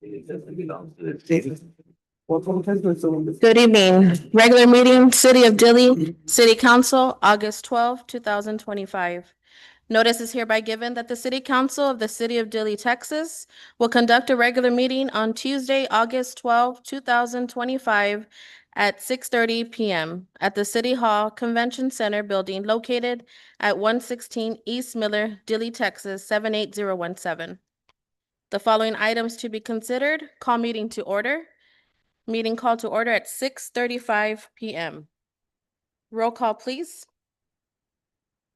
Good evening. Regular meeting, City of Dilley, City Council, August 12, 2025. Notice is hereby given that the City Council of the City of Dilley, Texas will conduct a regular meeting on Tuesday, August 12, 2025 at 6:30 p.m. at the City Hall Convention Center building located at 116 East Miller, Dilley, Texas 78017. The following items to be considered: call meeting to order. Meeting called to order at 6:35 p.m. Roll call, please.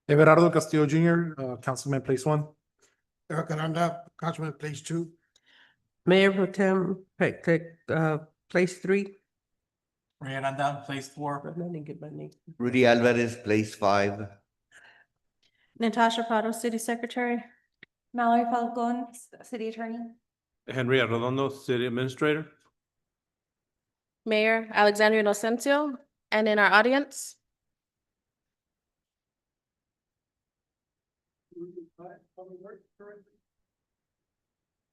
Everardo Castillo Junior, Councilman, place one. Eric Aranda, Councilman, place two. Mayor Pro Tem, place three. Ray Aranda, place 4. I didn't get my name. Rudy Alvarez, place 5. Natasha Prado, City Secretary. Mallory Falcon, City Attorney. Henry Arredondo, City Administrator. Mayor Alexandria Inocencio, and in our audience,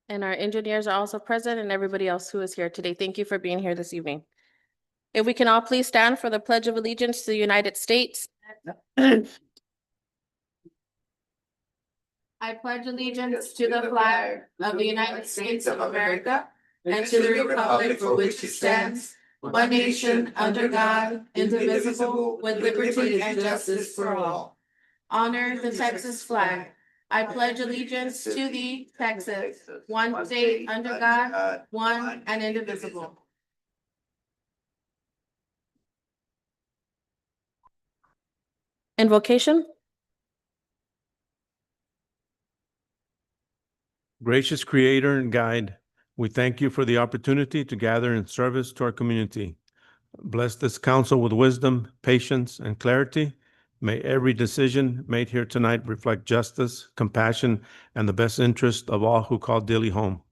and our engineers are also present, and everybody else who is here today. Thank you for being here this evening. If we can all please stand for the Pledge of Allegiance to the United States. I pledge allegiance to the flag of the United States of America and to the republic for which it stands, one nation, under God, indivisible, with liberty and justice for all. Honor the Texas flag. I pledge allegiance to thee, Texas, one state under God, one and indivisible. Invocation. Gracious Creator and Guide, we thank you for the opportunity to gather in service to our community. Bless this council with wisdom, patience, and clarity. May every decision made here tonight reflect justice, compassion, and the best interest of all who call Dilley home.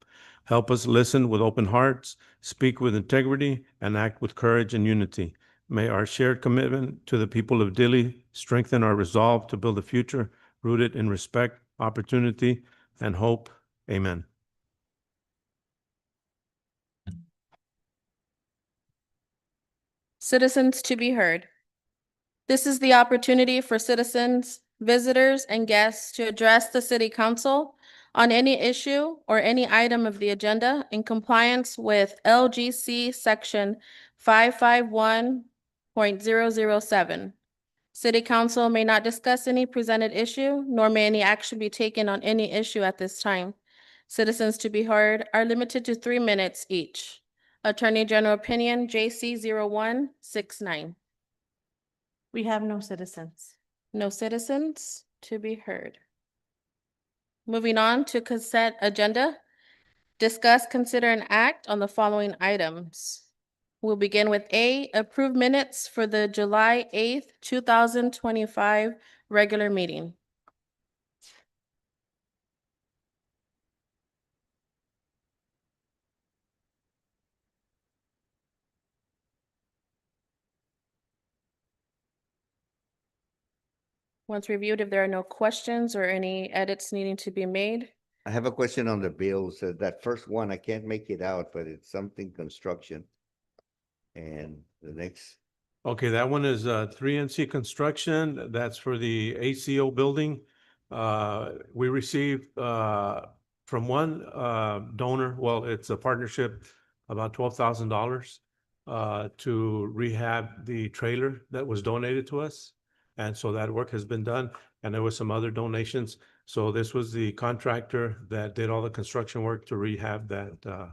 Help us listen with open hearts, speak with integrity, and act with courage and unity. May our shared commitment to the people of Dilley strengthen our resolve to build a future rooted in respect, opportunity, and hope. Amen. Citizens to be heard. This is the opportunity for citizens, visitors, and guests to address the City Council on any issue or any item of the agenda in compliance with LGC Section 551.007. City Council may not discuss any presented issue, nor may any action be taken on any issue at this time. Citizens to be heard are limited to 3 minutes each. Attorney General Opinion, JC 0169. We have no citizens. No citizens to be heard. Moving on to consent agenda. Discuss, consider, and act on the following items. We'll begin with A, approve minutes for the July 8th, 2025 regular meeting. Once reviewed, if there are no questions or any edits needing to be made. I have a question on the bills. That first one, I can't make it out, but it's something construction. And the next, Okay, that one is 3NC Construction. That's for the ACO building. We received from one donor, well, it's a partnership, about $12,000 to rehab the trailer that was donated to us. And so that work has been done, and there was some other donations. So this was the contractor that did all the construction work to rehab that.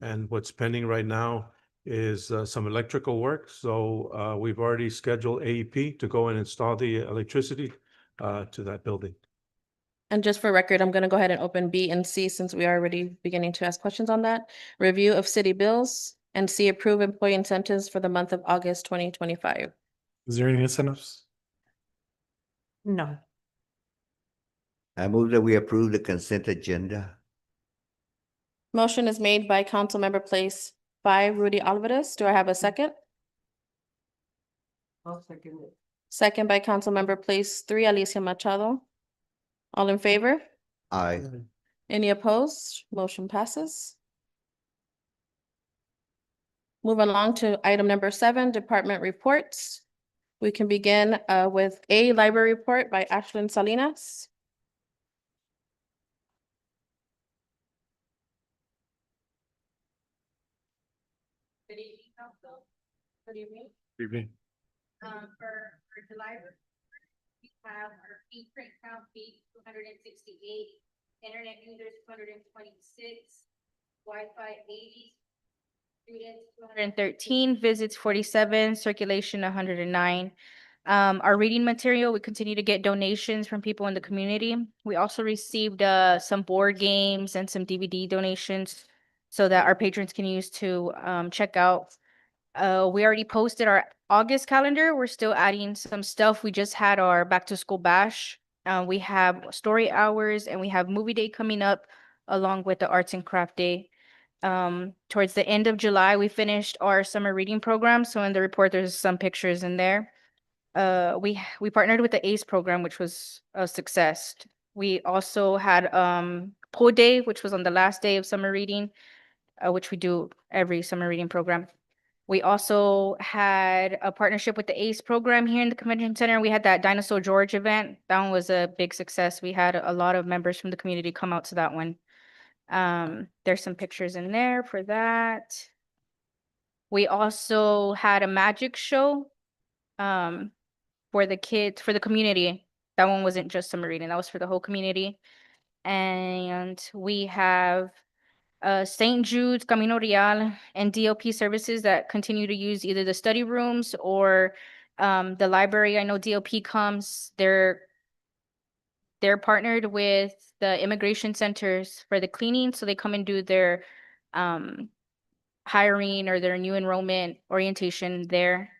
And what's pending right now is some electrical work. So we've already scheduled AEP to go and install the electricity to that building. And just for record, I'm going to go ahead and open B and C since we are already beginning to ask questions on that. Review of city bills, and C, approve employee incentives for the month of August 2025. Is there any incentives? No. I move that we approve the consent agenda. Motion is made by Councilmember Place 5, Rudy Alvarez. Do I have a second? I'll second it. Second by Councilmember Place 3, Alicia Machado. All in favor? Aye. Any opposed? Motion passes. Moving along to item number 7, department reports. We can begin with A, library report by Ashlyn Salinas. Good evening, council. Good evening. Evening. For July, we have our fee print count fee, 268, internet users, 226, Wi-Fi 80, students, 213, visits 47, circulation 109. Our reading material, we continue to get donations from people in the community. We also received some board games and some DVD donations so that our patrons can use to check out. We already posted our August calendar. We're still adding some stuff. We just had our back to school bash. We have story hours and we have movie day coming up along with the arts and craft day. Towards the end of July, we finished our summer reading program. So in the report, there's some pictures in there. We partnered with the ACE program, which was a success. We also had pool day, which was on the last day of summer reading, which we do every summer reading program. We also had a partnership with the ACE program here in the convention center. We had that Dinosaur George event. That one was a big success. We had a lot of members from the community come out to that one. There's some pictures in there for that. We also had a magic show for the kids, for the community. That one wasn't just summer reading, that was for the whole community. And we have St. Jude's, Camino Real, and DLP services that continue to use either the study rooms or the library. I know DLP comes, they're partnered with the immigration centers for the cleaning, so they come and do their hiring or their new enrollment orientation there.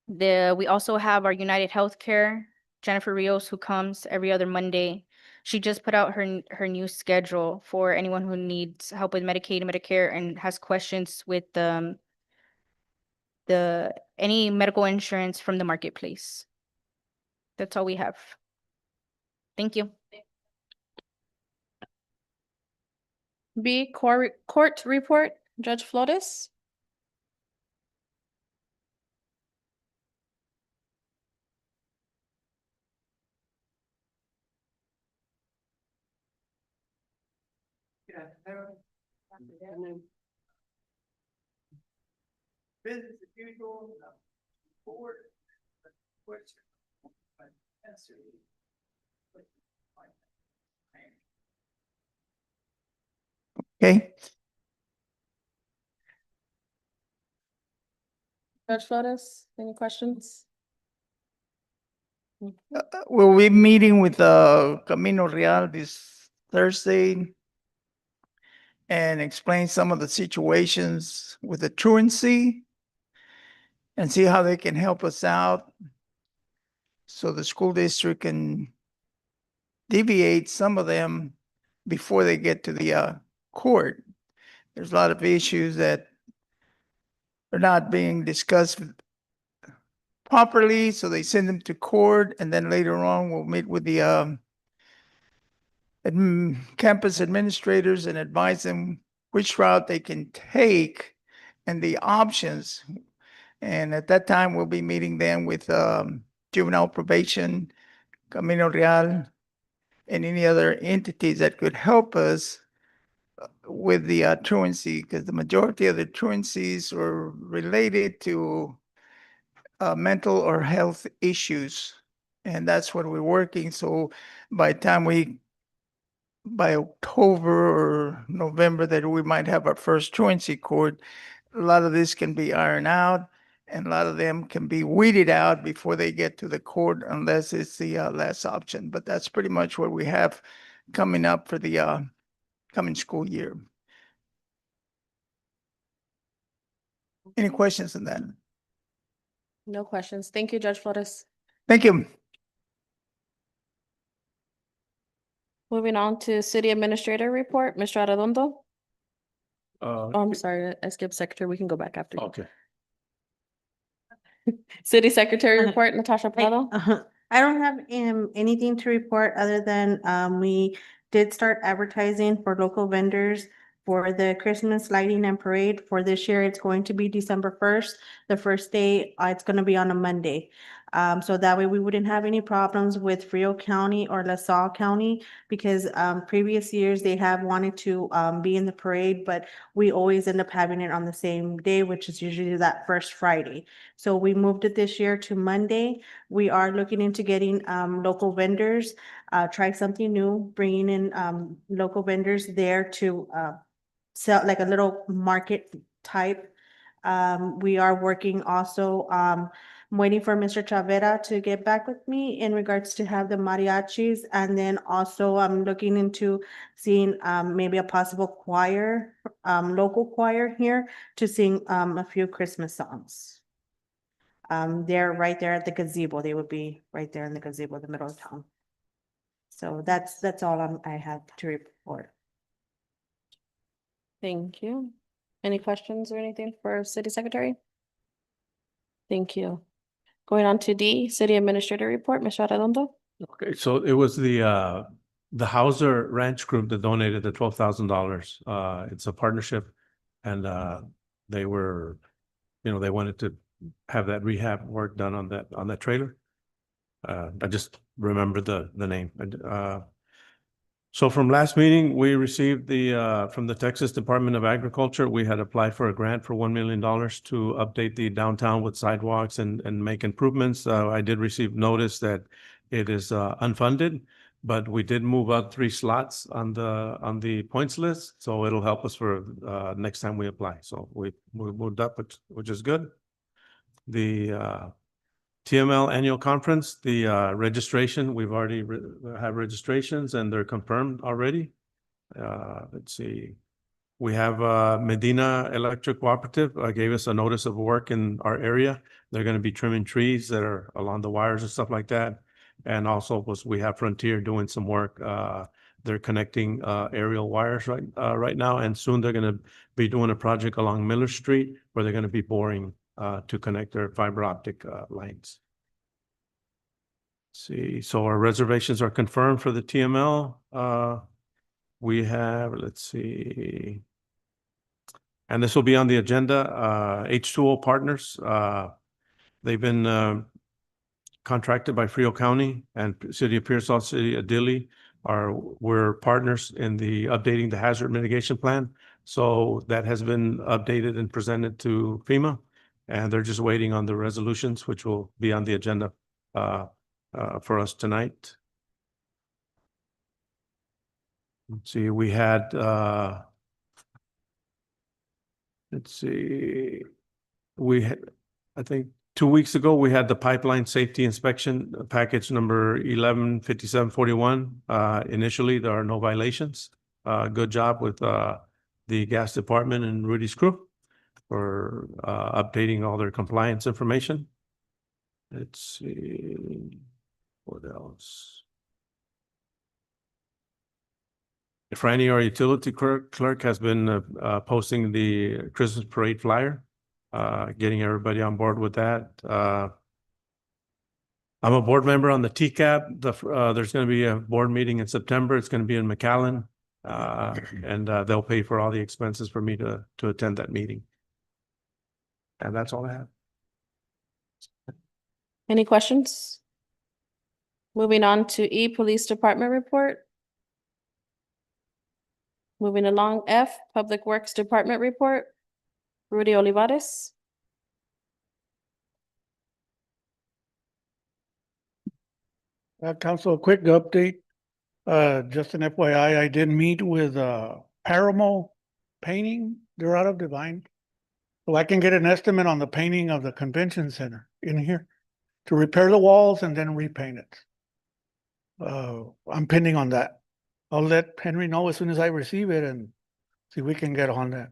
We also have our United Healthcare, Jennifer Rios, who comes every other Monday. She just put out her new schedule for anyone who needs help with Medicaid and Medicare and has questions with any medical insurance from the marketplace. That's all we have. Thank you. B, court report, Judge Flores. Business as usual, board, question. Okay, Judge Flores, any questions? we'll be meeting with Camino Real this Thursday and explain some of the situations with the truancy and see how they can help us out so the school district can deviate some of them before they get to the court. There's a lot of issues that are not being discussed properly, so they send them to court, and then later on we'll meet with the campus administrators and advise them which route they can take and the options. And at that time, we'll be meeting then with juvenile probation, Camino Real, and any other entities that could help us with the truancy, because the majority of the truancies are related to mental or health issues. And that's what we're working. So by the time by October or November, that we might have our first truancy court, a lot of this can be ironed out and a lot of them can be weeded out before they get to the court unless it's the last option. But that's pretty much what we have coming up for the coming school year. Any questions on that? No questions. Thank you, Judge Flores. Thank you. Moving on to city administrator report, Mr. Arredondo. Oh, I'm sorry, I skipped secretary. We can go back after. Okay. City secretary report, Natasha Prado. I don't have anything to report other than we did start advertising for local vendors for the Christmas lighting and parade. For this year, it's going to be December 1st. The first day, it's gonna be on a Monday. So that way we wouldn't have any problems with Frio County or LaSalle County because previous years they have wanted to be in the parade, but we always end up having it on the same day, which is usually that first Friday. So we moved it this year to Monday. We are looking into getting local vendors, try something new, bringing in local vendors there to sell like a little market type. We are working also, I'm waiting for Mr. Chavera to get back with me in regards to have the mariachis. And then also I'm looking into seeing maybe a possible choir, local choir here to sing a few Christmas songs. They're right there at the gazebo. They would be right there in the gazebo, in the middle of town. So that's all I have to report. Thank you. Any questions or anything for City Secretary? Thank you. Going on to D, City Administrator Report, Mr. Arredondo. Okay, so it was the Hauser Ranch Group that donated the $12,000. It's a partnership and they were, they wanted to have that rehab work done on that trailer. I just remember the name. So from last meeting, we received from the Texas Department of Agriculture, we had applied for a grant for $1 million to update the downtown with sidewalks and make improvements. I did receive notice that it is unfunded, but we did move up 3 slots on the points list. So it'll help us for next time we apply. So we moved up, which is good. The TML annual conference, the registration, we've already have registrations and they're confirmed already. Let's see. We have Medina Electric Cooperative gave us a notice of work in our area. They're going to be trimming trees that are along the wires and stuff like that. And also we have Frontier doing some work. They're connecting aerial wires right now. And soon they're going to be doing a project along Miller Street where they're going to be boring to connect their fiber optic lines. Let's see, so our reservations are confirmed for the TML. We have, let's see, and this will be on the agenda, H2O Partners. They've been contracted by Frio County and City of Pearsall, City of Dilley. We're partners in the updating the hazard mitigation plan. So that has been updated and presented to FEMA. And they're just waiting on the resolutions, which will be on the agenda for us tonight. Let's see, we had, let's see, I think 2 weeks ago, we had the pipeline safety inspection package number 115741. Initially, there are no violations. Good job with the gas department and Rudy's crew for updating all their compliance information. Let's see, what else? Franny, our utility clerk, has been posting the Christmas parade flyer, getting everybody on board with that. I'm a board member on the TCAP. There's going to be a board meeting in September. It's going to be in McAllen, and they'll pay for all the expenses for me to attend that meeting. And that's all I have. Any questions? Moving on to E, Police Department Report. Moving along, F, Public Works Department Report. Rudy Olivares. Council, a quick update. Just an FYI, I did meet with Paramo Painting. They're out of Divine. So I can get an estimate on the painting of the convention center in here to repair the walls and then repaint it. I'm pending on that. I'll let Henry know as soon as I receive it and see if we can get on that.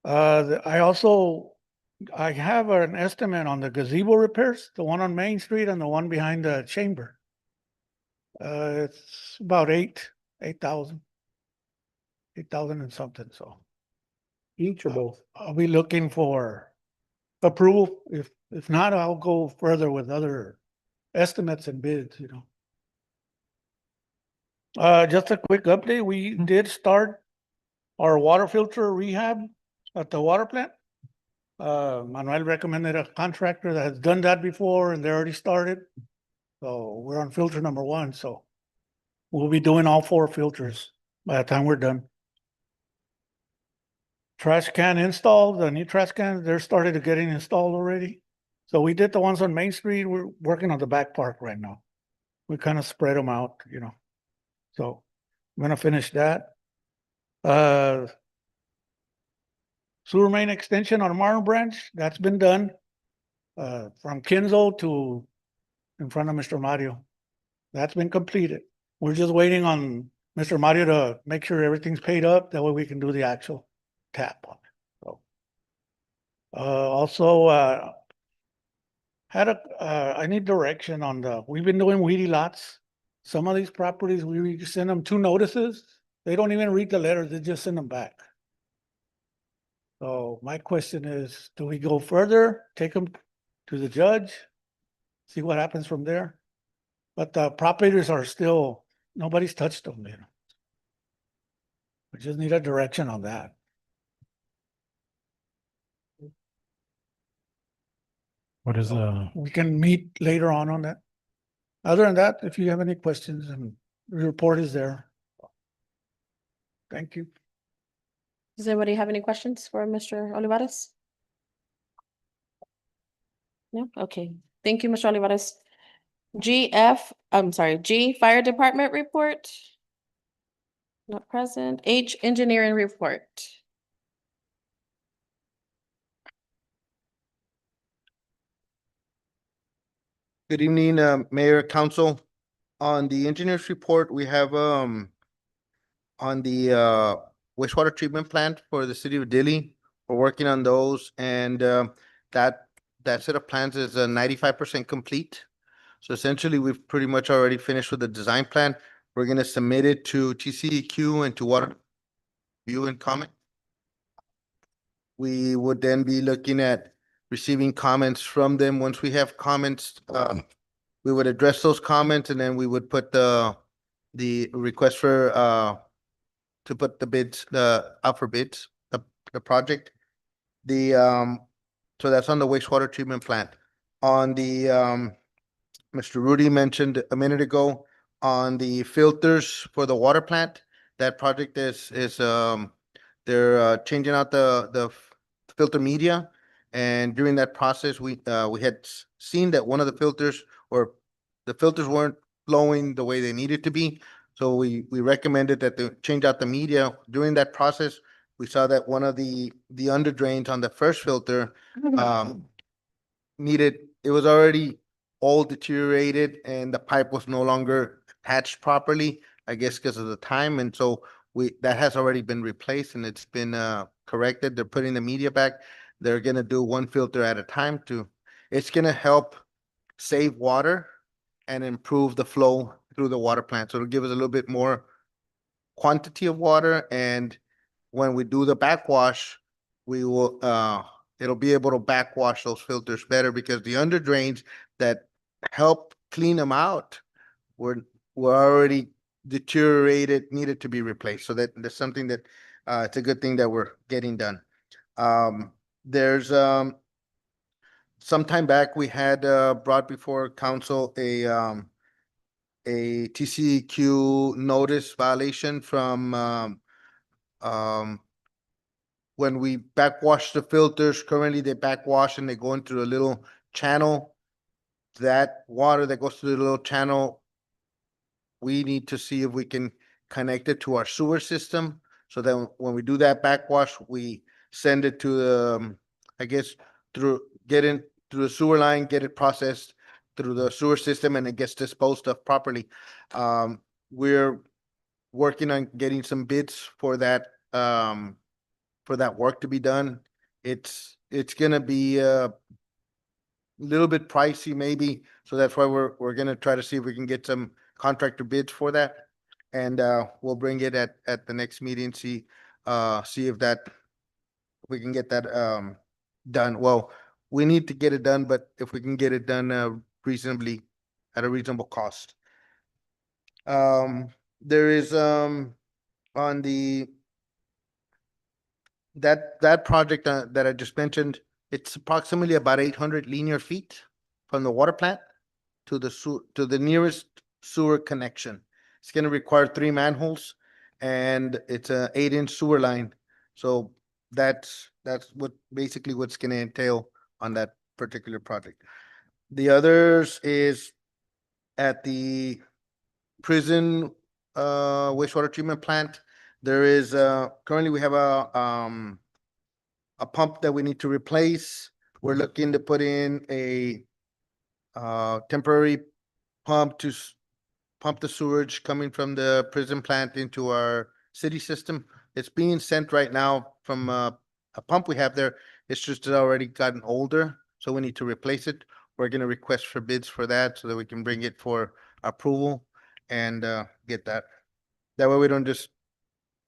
I have an estimate on the gazebo repairs, the one on Main Street and the one behind the chamber. It's about 8,000 and something, so. Each or both? I'll be looking for approval. If not, I'll go further with other estimates and bids, Just a quick update. We did start our water filter rehab at the water plant. Manuel recommended a contractor that has done that before and they already started. So we're on filter number 1, so we'll be doing all 4 filters by the time we're done. Trash can install, the new trash cans, they're started to getting installed already. So we did the ones on Main Street. We're working on the back park right now. We kind of spread them out, you know. So I'm gonna finish that. Sewer main extension on Martin Branch, that's been done. From Kinzo to in front of Mr. Mario. That's been completed. We're just waiting on Mr. Mario to make sure everything's paid up. That way we can do the actual tap on it. So, also, I need direction on we've been doing weedy lots. Some of these properties, we send them 2 notices. They don't even read the letters, they just send them back. So my question is, do we go further, take them to the judge, see what happens from there? But the proprietors are still, nobody's touched them, you know. We just need a direction on that. What is We can meet later on that. Other than that, if you have any questions, and the report is there. Thank you. Does anybody have any questions for Mr. Olivares? No? Okay. Thank you, Mr. Olivares. G, Fire Department report. Not present. H, Engineering report. Good evening, Mayor, Council. On the engineer's report, we have on the wastewater treatment plant for the city of Dilley. We're working on those, and that set of plans is 95% complete. So essentially, we've pretty much already finished with the design plan. We're gonna submit it to TCEQ and to water view and comment. We would then be looking at receiving comments from them. Once we have comments, we would address those comments, and then we would put the request for to put the bids, out for bids, the project. So that's on the wastewater treatment plant. On the Mr. Rudy mentioned a minute ago on the filters for the water plant. That project is they're changing out the filter media, and during that process, we had seen that one of the filters or the filters weren't flowing the way they needed to be. So we recommended that they change out the media. During that process, we saw that one of the under drains on the first filter it was already all deteriorated and the pipe was no longer attached properly, I guess because of the time. And so that has already been replaced and it's been corrected. They're putting the media back. They're gonna do 1 filter at a time it's gonna help save water and improve the flow through the water plant. So it'll give us a little bit more quantity of water, and when we do the backwash, we will it'll be able to backwash those filters better, because the under drains that help clean them out were already deteriorated, needed to be replaced. So that's something that it's a good thing that we're getting done. There's some time back we had brought before council a TCEQ notice violation from when we backwash the filters. Currently they backwash and they go into a little channel. That water that goes through the little channel, we need to see if we can connect it to our sewer system. So then when we do that backwash, we send it to the, I guess, get in through the sewer line, get it processed through the sewer system, and it gets disposed of properly. We're working on getting some bids for that work to be done. It's gonna be a little bit pricey maybe, so that's why we're gonna try to see if we can get some contractor bids for that, and we'll bring it at the next meeting, see if we can get that done. Well, we need to get it done, but if we can get it done reasonably at a reasonable cost. There is on the that project that I just mentioned, it's approximately about 800 linear feet from the water plant to to the nearest sewer connection. It's gonna require 3 manholes and it's a 8-inch sewer line. So that's what basically what's gonna entail on that particular project. The others is at the prison wastewater treatment plant. There is currently we have a pump that we need to replace. We're looking to put in a temporary pump to pump the sewage coming from the prison plant into our city system. It's being sent right now from a pump we have there. It's just already gotten older, so we need to replace it. We're gonna request for bids for that so that we can bring it for approval and get that. That way we don't just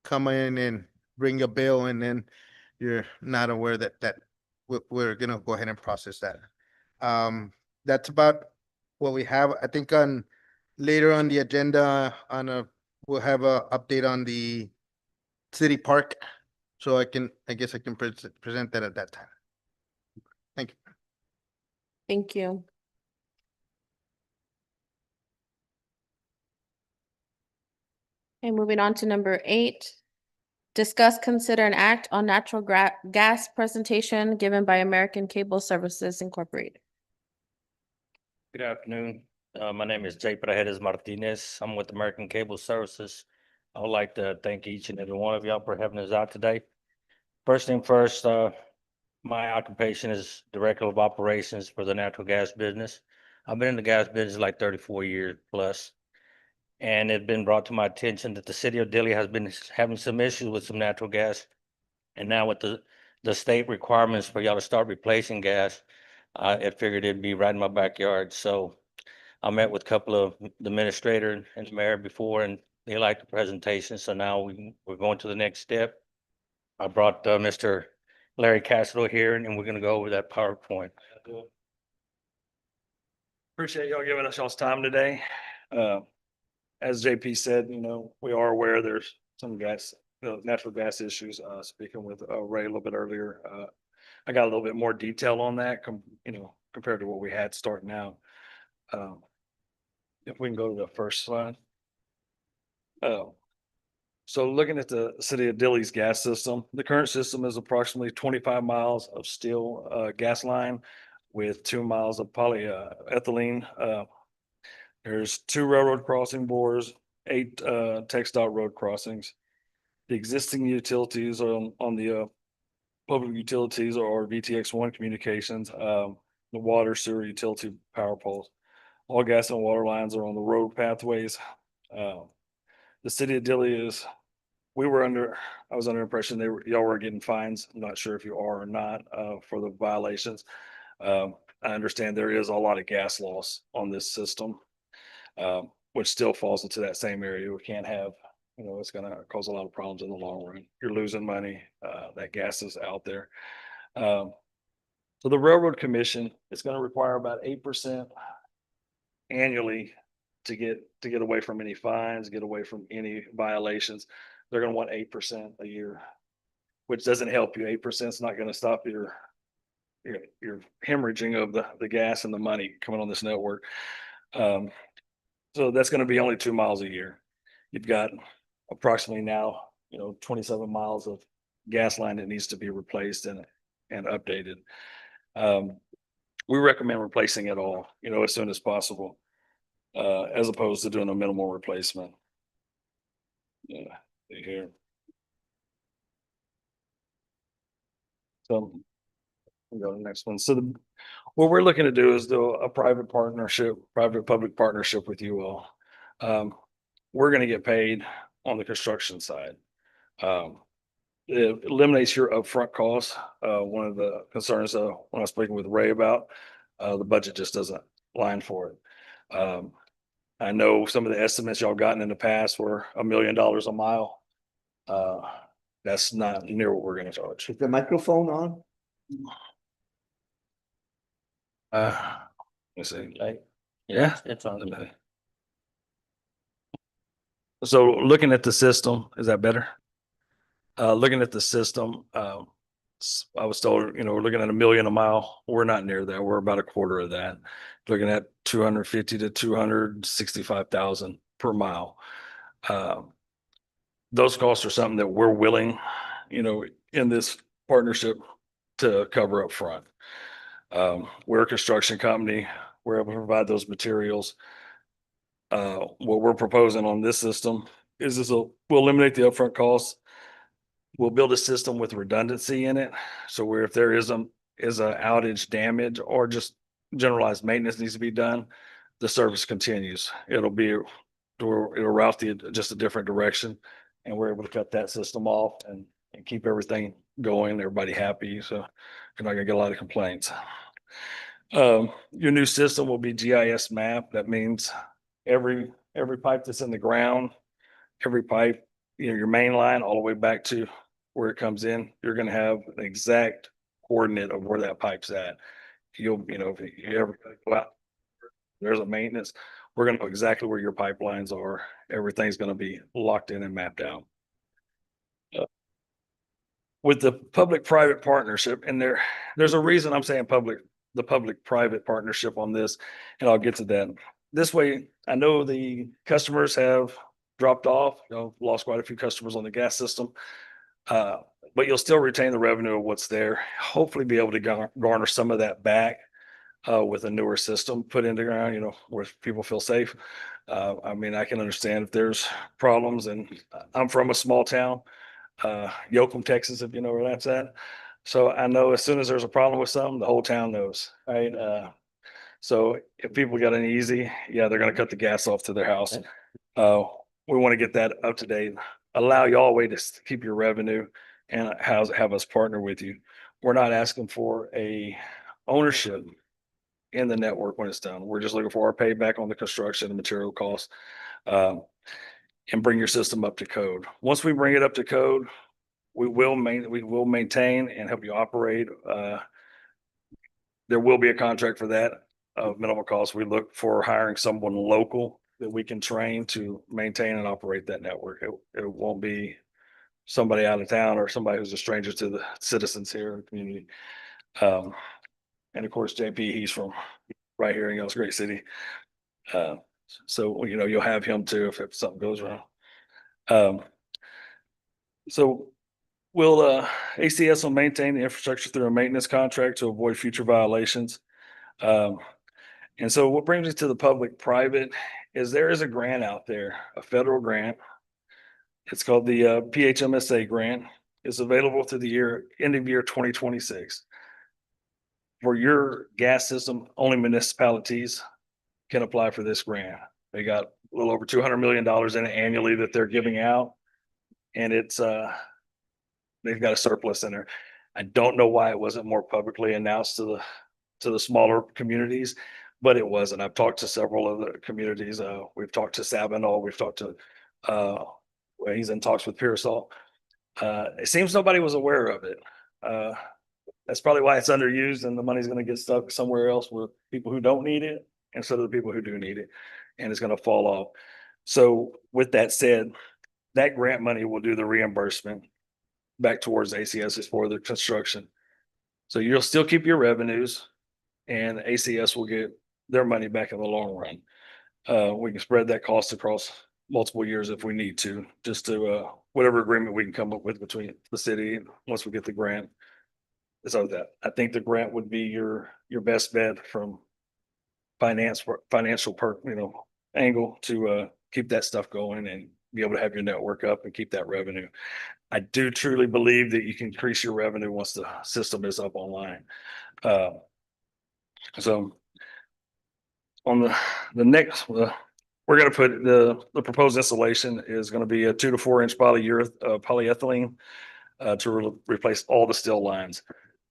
come in and bring a bill and then you're not aware that we're gonna go ahead and process that. That's about what we have. I think on later on the agenda we'll have a update on the city park. So I guess I can present that at that time. Thank you. Thank you. Okay, moving on to number 8. Discuss, consider, and act on natural gas presentation given by American Cable Services Incorporated. Good afternoon. My name is Jay Paredes Martinez. I'm with American Cable Services. I would like to thank each and every one of y'all for having us out today. First thing first, my occupation is Director of Operations for the natural gas business. I've been in the gas business like 34 years plus. And it's been brought to my attention that the city of Dilley has been having some issues with some natural gas. And now with the state requirements for y'all to start replacing gas, I figured it'd be right in my backyard. So I met with a couple of the administrator and the mayor before, and they liked the presentation. So now we're going to the next step. I brought Mr. Larry Castro here, and we're going to go over that PowerPoint. Appreciate y'all giving us y'all's time today. As JP said, we are aware there's some natural gas issues. Speaking with Ray a little bit earlier, I got a little bit more detail on that, compared to what we had starting out. If we can go to the first slide. So looking at the city of Dilley's gas system, the current system is approximately 25 miles of steel gas line with 2 miles of polyethylene. There's 2 railroad crossing bores, 8 TxDOT road crossings. The existing utilities on the public utilities are VTX1 communications, the water, sewer, utility, power poles. All gas and water lines are on the road pathways. The city of Dilley I was under the impression y'all were getting fines. I'm not sure if you are or not for the violations. I understand there is a lot of gas loss on this system. Which still falls into that same area. We can't have, it's gonna cause a lot of problems in the long run. You're losing money, that gas is out there. So the Railroad Commission is gonna require about 8% annually to get away from any fines, get away from any violations. They're gonna want 8% a year, which doesn't help you. 8% is not gonna stop your hemorrhaging of the gas and the money coming on this network. So that's going to be only 2 miles a year. You've got approximately now, 27 miles of gas line that needs to be replaced and updated. We recommend replacing it all, as soon as possible, as opposed to doing a minimal replacement. Yeah, here. So we'll go to the next one. So what we're looking to do is do a private public partnership with you all. We're going to get paid on the construction side. It eliminates your upfront costs. One of the concerns when I was speaking with Ray about, the budget just doesn't line for it. I know some of the estimates y'all gotten in the past were $1 million a mile. That's not near what we're going to charge. Is the microphone on? Let's see. Yeah, it's on the. So looking at the system, is that better? Looking at the system, I was told, we're looking at $1 million a mile. We're not near that. We're about a quarter of that. Looking at 250 to 265,000 per mile. Those costs are something that we're willing, in this partnership to cover up front. We're a construction company. We're able to provide those materials. What we're proposing on this system is we'll eliminate the upfront costs. We'll build a system with redundancy in it. So where if there is a outage, damage, or just generalized maintenance needs to be done, the service continues. It'll route just a different direction. And we're able to cut that system off and keep everything going, everybody happy. So you're not gonna get a lot of complaints. Your new system will be GIS map. That means every pipe that's in the ground, every pipe, your main line all the way back to where it comes in, you're gonna have an exact coordinate of where that pipe's at. If you ever go out, there's a maintenance, we're gonna know exactly where your pipelines are. Everything's gonna be locked in and mapped out. With the public-private partnership, and there's a reason I'm saying the public-private partnership on this, and I'll get to that. This way, I know the customers have dropped off, lost quite a few customers on the gas system. But you'll still retain the revenue of what's there, hopefully be able to garner some of that back with a newer system put in the ground, where people feel safe. I mean, I can understand if there's problems, and I'm from a small town, Yoakum, Texas, if you know where that's at. So I know as soon as there's a problem with something, the whole town knows, right? So if people got an easy, they're gonna cut the gas off to their house. We want to get that up to date, allow y'all a way to keep your revenue and have us partner with you. We're not asking for a ownership in the network when it's done. We're just looking for our payback on the construction and material costs, and bring your system up to code. Once we bring it up to code, we will maintain and help you operate. There will be a contract for that of minimal cost. We look for hiring someone local that we can train to maintain and operate that network. It won't be somebody out of town or somebody who's a stranger to the citizens here in the community. And of course, JP, he's from right here in Yells Great City. So, you'll have him too if something goes wrong. So we'll, ACS will maintain the infrastructure through a maintenance contract to avoid future violations. And so what brings me to the public-private is there is a grant out there, a federal grant. It's called the PHMSA grant. It's available through the end of year 2026. For your gas system, only municipalities can apply for this grant. They got a little over $200 million in it annually that they're giving out. And it's they've got a surplus in there. I don't know why it wasn't more publicly announced to the smaller communities, but it wasn't. I've talked to several of the communities. We've talked to Sabinal. We've talked to he's in talks with Pearsall. It seems nobody was aware of it. That's probably why it's underused, and the money's going to get stuck somewhere else with people who don't need it instead of the people who do need it, and it's going to fall off. So with that said, that grant money will do the reimbursement back towards ACS for the construction. So you'll still keep your revenues, and ACS will get their money back in the long run. We can spread that cost across multiple years if we need to, just to whatever agreement we can come up with between the city once we get the grant. So that I think the grant would be your best bet from financial angle to keep that stuff going and be able to have your network up and keep that revenue. I do truly believe that you can increase your revenue once the system is up online. So on the next, we're going to put the proposed installation is going to be a 2 to 4 inch polyethylene to replace all the steel lines.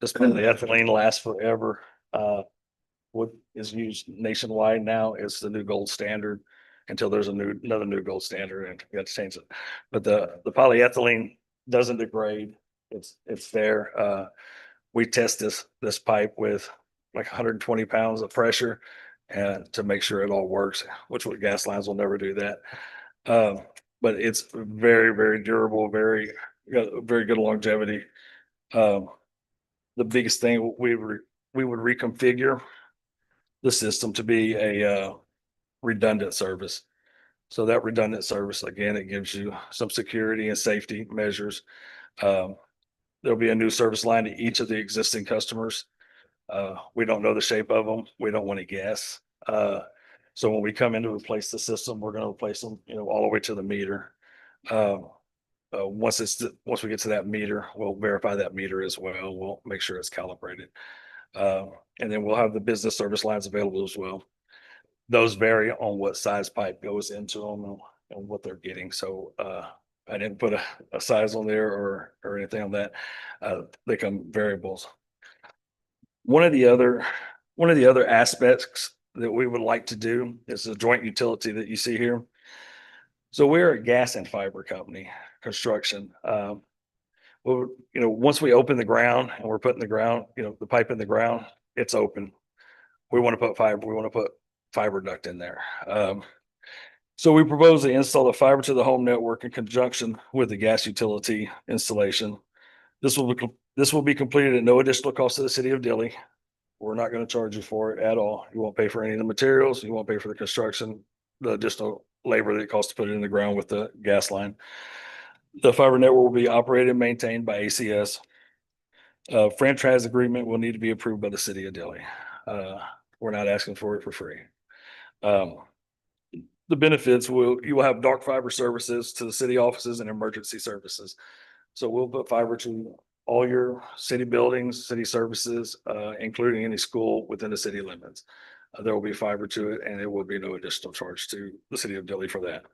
This polyethylene lasts forever. What is used nationwide now is the new gold standard until there's another new gold standard, and we have to change it. But the polyethylene doesn't degrade. It's there. We test this pipe with like 120 pounds of pressure and to make sure it all works, which with gas lines will never do that. But it's very, very durable, very, got a very good longevity. The biggest thing we would reconfigure the system to be a redundant service. So that redundant service, again, it gives you some security and safety measures. There'll be a new service line to each of the existing customers. We don't know the shape of them. We don't want to guess. So when we come in to replace the system, we're going to replace them, all the way to the meter. Once we get to that meter, we'll verify that meter as well. We'll make sure it's calibrated. And then we'll have the business service lines available as well. Those vary on what size pipe goes into them and what they're getting. So I didn't put a size on there or anything on that. They come variables. One of the other aspects that we would like to do is a joint utility that you see here. So we're a gas and fiber company, construction. Well, once we open the ground and we're putting the pipe in the ground, it's open. We want to put fiber. We want to put fiber duct in there. So we propose to install the fiber to the home network in conjunction with the gas utility installation. This will be completed at no additional cost to the city of Dilley. We're not going to charge you for it at all. You won't pay for any of the materials. You won't pay for the construction, the additional labor that it costs to put it in the ground with the gas line. The fiber network will be operated and maintained by ACS. Franchise agreement will need to be approved by the city of Dilley. We're not asking for it for free. The benefits you will have dark fiber services to the city offices and emergency services. So we'll put fiber to all your city buildings, city services, including any school within the city limits. There will be fiber to it, and there will be no additional charge to the city of Dilley for that.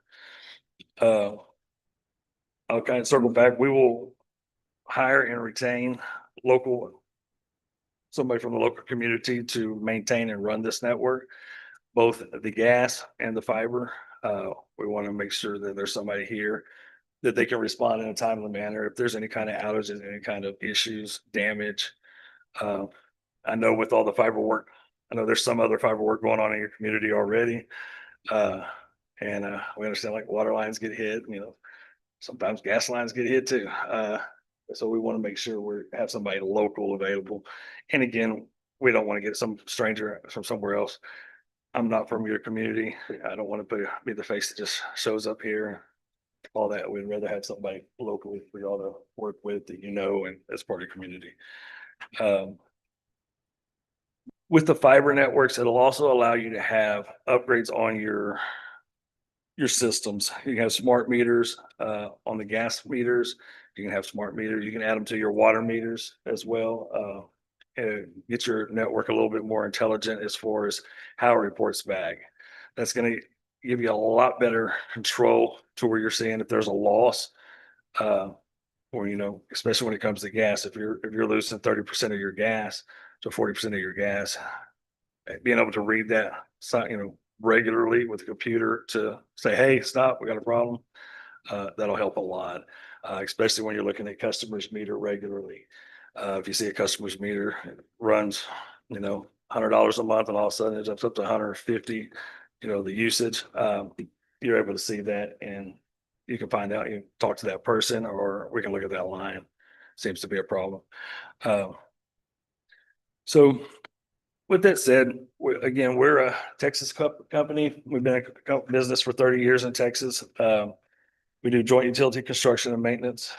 I'll kind of circle back. We will hire and retain somebody from the local community to maintain and run this network, both the gas and the fiber. We want to make sure that there's somebody here that they can respond in a timely manner if there's any kind of outages, any kind of issues, damage. I know with all the fiber work, I know there's some other fiber work going on in your community already. And we understand like water lines get hit, sometimes gas lines get hit too. So we want to make sure we have somebody local available. And again, we don't want to get some stranger from somewhere else. I'm not from your community. I don't want to be the face that just shows up here. All that. We'd rather have somebody locally for y'all to work with that and as part of your community. With the fiber networks, it'll also allow you to have upgrades on your systems. You can have smart meters on the gas meters. You can have smart meters. You can add them to your water meters as well. And get your network a little bit more intelligent as far as how it reports back. That's going to give you a lot better control to where you're seeing if there's a loss, or especially when it comes to gas. If you're losing 30% of your gas to 40% of your gas, being able to read that, regularly with the computer to say, "Hey, stop, we got a problem." That'll help a lot, especially when you're looking at customers' meter regularly. If you see a customer's meter runs, $100 a month, and all of a sudden it jumps up to 150, the usage, you're able to see that, and you can find out. You can talk to that person, or we can look at that line. Seems to be a problem. So with that said, we're a Texas company. We've been in business for 30 years in Texas. We do joint utility construction and maintenance.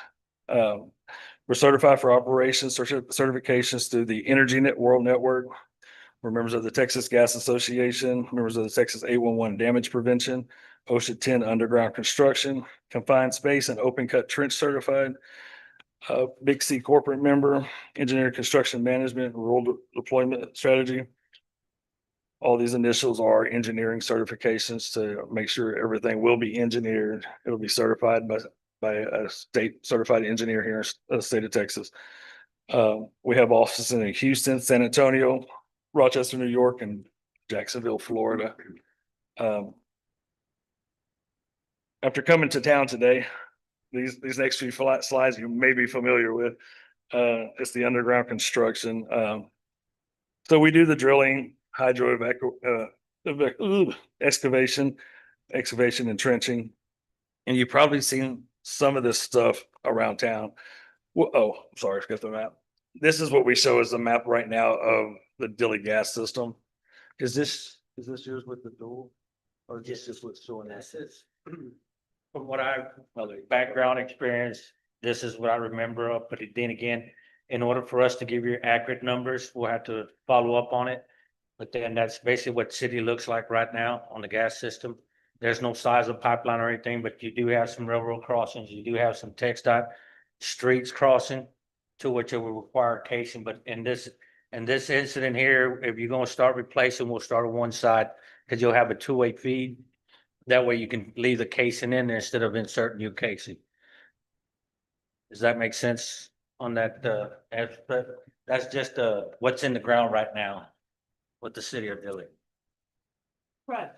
We're certified for operations certifications through the Energy World Network. We're members of the Texas Gas Association, members of the Texas 811 Damage Prevention, OSHA 10 Underground Construction, Confined Space and Open Cut Trench Certified, Big C Corporate member, Engineering Construction Management, Rural Deployment Strategy. All these initials are engineering certifications to make sure everything will be engineered. It'll be certified by a state certified engineer here in the state of Texas. We have offices in Houston, San Antonio, Rochester, New York, and Jacksonville, Florida. After coming to town today, these next few slides you may be familiar with. It's the underground construction. So we do the drilling, excavation and trenching. And you've probably seen some of this stuff around town. Well, oh, sorry, I forgot the map. This is what we show as the map right now of the Dilly gas system. Is this yours with the dual? Or is this just what's showing This us? is, from what background experience, this is what I remember of, but then again, in order for us to give you accurate numbers, we'll have to follow up on it. But then that's basically what city looks like right now on the gas system. There's no size of pipeline or anything, but you do have some railroad crossings, you do have some TxDOT streets crossing to which it will require casing, but in this incident here, if you're gonna start replacing, we'll start on one side, because you'll have a two-way feed. That way you can leave the casing in there instead of inserting new casing. Does that make sense on that, aspect? That's just, what's in the ground right now with the city of Dilley. Right.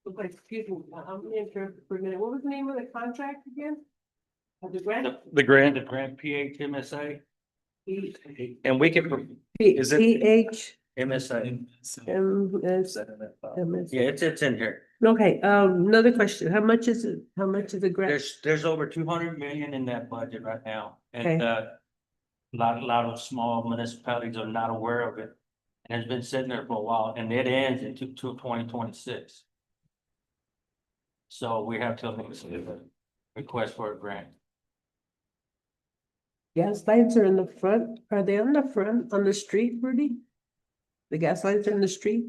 Okay, excuse me, I'm interested for a minute. What was the name of the contract again? Of the grant? The grant, The Grant PHMSA, P and we can, Is it- H MSA, M S M S. yeah, it's in here. Okay, another question. How much is it? How much is the grant? There's over 200 million in that budget right now, and, Okay. a lot of small municipalities are not aware of it. And it's been sitting there for a while, and it ends in 2026. So we have to request for a grant. Gas lights are in the front. Are they on the front, on the street, Rudy? The gas lights are in the street?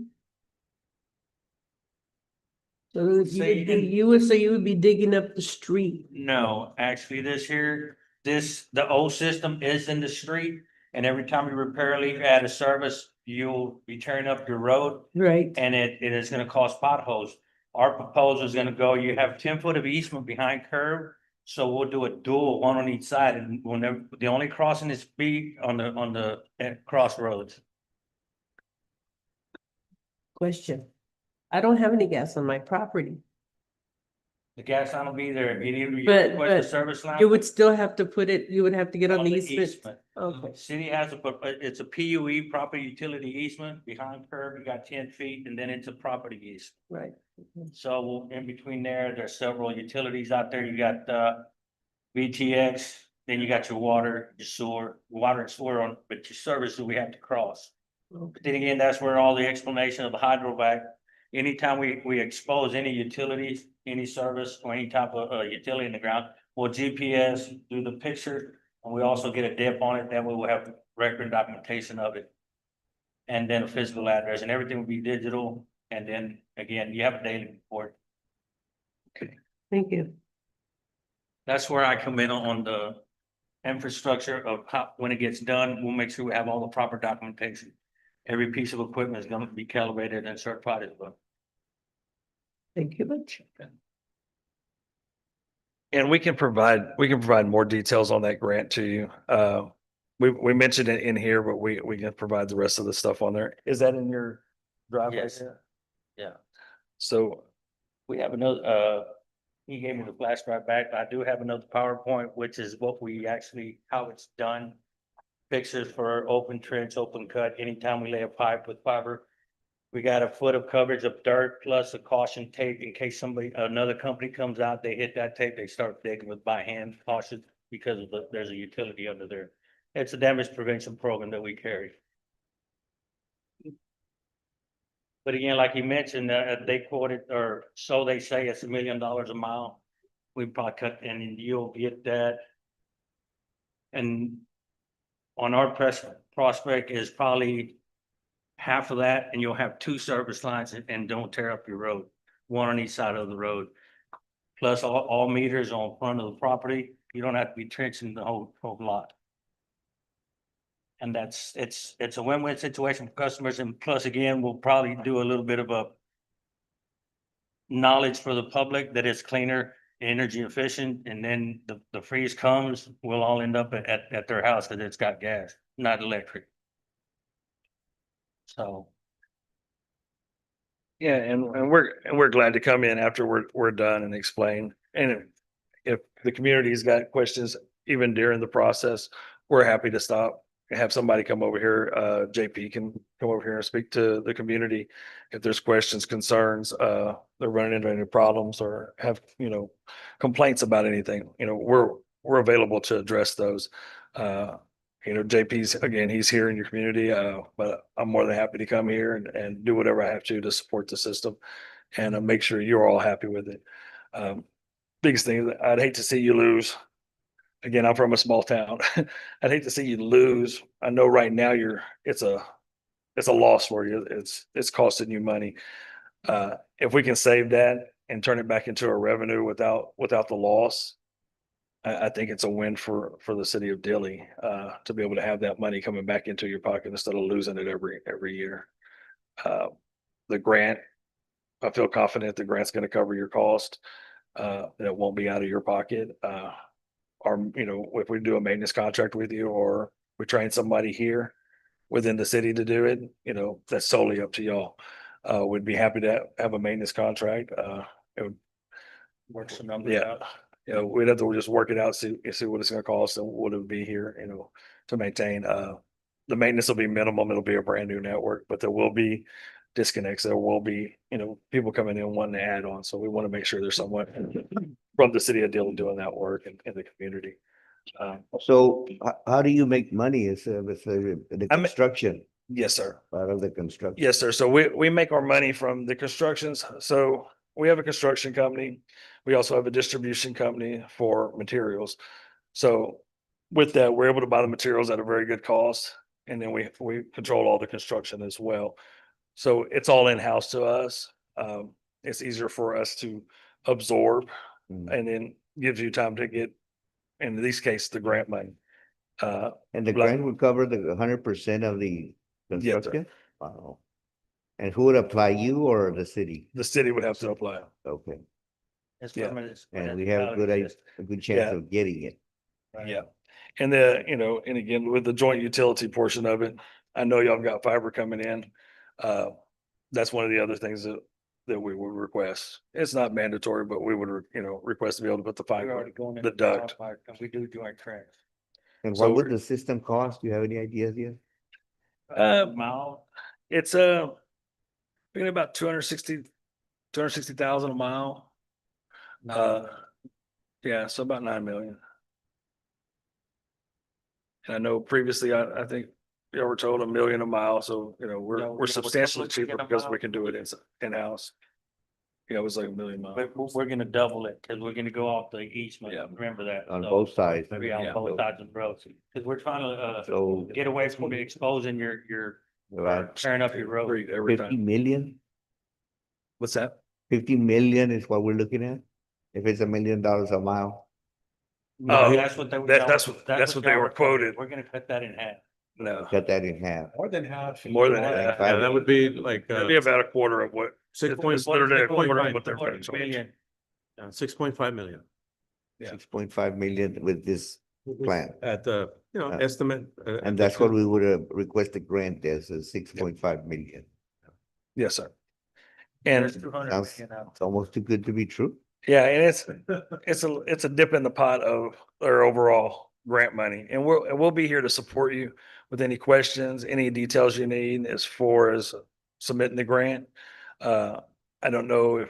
So you would say you would be digging up the street. No, actually, the old system is in the street, and every time you repair a leak, add a service, you'll be tearing up your road, Right. and it is gonna cause potholes. Our proposal is gonna go, you have 10 foot of easement behind curb, so we'll do a dual, one on each side, and the only crossing is be on the crossroads. Question. I don't have any gas on my property. The gas line will be there, immediately you But- request a but service line. You would still have to put it, you would have to get on on the the easement. easement. Okay, City has it's a PUE, property utility easement, behind curb, you got 10 feet, and then it's a property easement. right. So in between there's several utilities out there. You got VTX, then you got your water, your sewer, water and sewer on, but your services we have to cross. Okay. Then again, that's where all the explanation of the hydrovac, anytime we expose any utilities, any service or any type of utility in the ground, we'll GPS, do the picture, and we also get a dip on it. That way we'll have record documentation of it. And then a physical address, and everything will be digital. And then again, you have a daily report. Thank you. That's where I come in on the infrastructure of how, when it gets done, we'll make sure we have all the proper documentation. Every piece of equipment is gonna be calibrated and certified as well. Thank you much. and we can provide more details on that grant to you. We mentioned it in here, but we can provide the rest of the stuff on there. Is that in your driveway? Yes. Yeah, So, we have another, he gave me the flash drive back. I do have another PowerPoint, which is what we actually, how it's done. Pictures for open trench, open cut, anytime we lay a pipe with fiber. We got a foot of coverage of dirt plus a caution tape in case another company comes out, they hit that tape, they start digging with by hand caution because of there's a utility under there. It's a damage prevention program that we carry. But again, like you mentioned, they quoted, or so they say, it's $1 million a mile. We probably cut, and you'll get that. And on our prospect is probably half of that, and you'll have 2 service lines and don't tear up your road, one on each side of the road. Plus all meters on front of the property. You don't have to be trenching the whole lot. And it's a win-win situation for customers, and plus again, we'll probably do a little bit of a knowledge for the public that it's cleaner, energy efficient, and then the freeze comes, we'll all end up at their house because it's got gas, not electric. So. yeah, and we're glad to come in after we're done and explain. And if the community's got questions, even during the process, we're happy to stop have somebody come over here, JP can come over here and speak to the community. If there's questions, concerns, they're running into any problems or have, complaints about anything, we're available to address those. JP's, again, he's here in your community, but I'm more than happy to come here and do whatever I have to support the system and make sure you're all happy with it. Biggest thing, is I'd hate to see you lose. Again, I'm from a small town. I'd hate to see you lose. I know right now it's a loss for you. It's costing you money. If we can save that and turn it back into a revenue without the loss, I think it's a win for the city of Dilley, to be able to have that money coming back into your pocket instead of losing it every year. The grant, I feel confident the grant's gonna cover your cost. And it won't be out of your pocket. Or, if we do a maintenance contract with you or we train somebody here within the city to do it, that's solely up to y'all. We'd be happy to have a maintenance contract. It would Work some numbers yeah. out. We'd have to just work it out, see what it's gonna cost and what it would be here, to maintain. The maintenance will be minimum. It'll be a brand new network, but there will be disconnects. There will be, people coming in wanting to add on. So we want to make sure there's someone from the city of Dillon doing that work in the community. So how do you make money? Is with the construction, Yes, sir. part of the construction? Yes, sir. So we make our money from the constructions. So we have a construction company. We also have a distribution company for materials. So with that, we're able to buy the materials at a very good cost. And then we control all the construction as well. So it's all in-house to us. It's easier for us to absorb and then gives you time to get, in these cases, the grant money. And the like- grant would cover the 100% of the Yes, sir. construction? Wow. And who would apply, you or the city? The city would have to apply. Okay, It's Yeah. from a and we have a good chance Yeah. of getting it. Yeah. And and again, with the joint utility portion of it, I know y'all got fiber coming in. That's one of the other things that we would request. It's not mandatory, but we would, request to be able to put the We're fiber, already going in the duct. and we do joint tracks. And So what would we're- the system cost? Do you have any ideas yet? Mile, it's being about 260,000 a mile. Yeah, so about 9 million. And I know previously, I think you were told $1 million a mile, so, we're substantially cheaper because we can do it in-house. Yeah, it was like $1 million a mile. We're gonna double it, cause we're gonna go off the eastman, Yeah. remember that. On So, both sides? Yeah, on Yeah. both sides of the road, cause we're trying to, So get away from exposing your, about tearing up your road. Free every 50 time. million? What's that? 50 million is what we're looking at? If it's $1 million a mile? Oh, That's what they. that's what they y'all were quoted. We're gonna cut that in half. No, Cut that in half. More than half. more than Like that. Yeah, that would be like, It'd be about a quarter of what, it's literally a quarter of what they're. Million. 6.5 million Yeah. 6.5 million with this plan. at the, Uh, estimate. And that's what we would have requested grant as a 6.5 million. Yes, sir. And There's 200 Sounds- million out. It's almost too good to be true. yeah, and it's a dip in the pot of our overall grant money. And we'll be here to support you with any questions, any details you need as far as submitting the grant. I don't know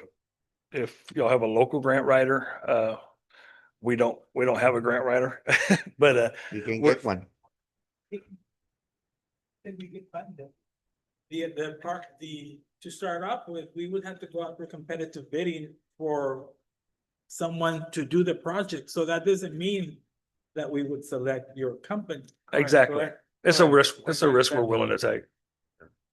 if y'all have a local grant writer. We don't have a grant writer, but You can We're- get one. Then we get funded. To start off with, we would have to go out for competitive bidding for someone to do the project. So that doesn't mean that we would select your company. exactly. Correct? It's a Correct. risk. It's a risk we're willing to take.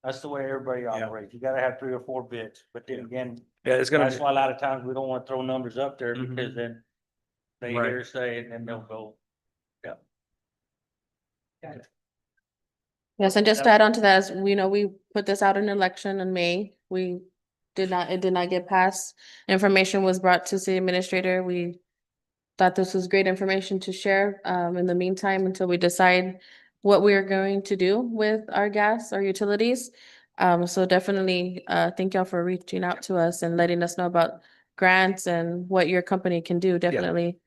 That's the way everybody operates. You gotta have 3 or 4 bids, but then again, Yeah, it's gonna, that's why a lot of times we don't wanna throw numbers up there Mhm. because then they Right. hear say and then they'll go. Yes, and just to add on to that, as we know, we put this out in election in May. It did not get passed. Information was brought to city administrator. We thought this was great information to share in the meantime until we decide what we are going to do with our gas, our utilities. So definitely thank y'all for reaching out to us and letting us know about grants and what your company can do, definitely.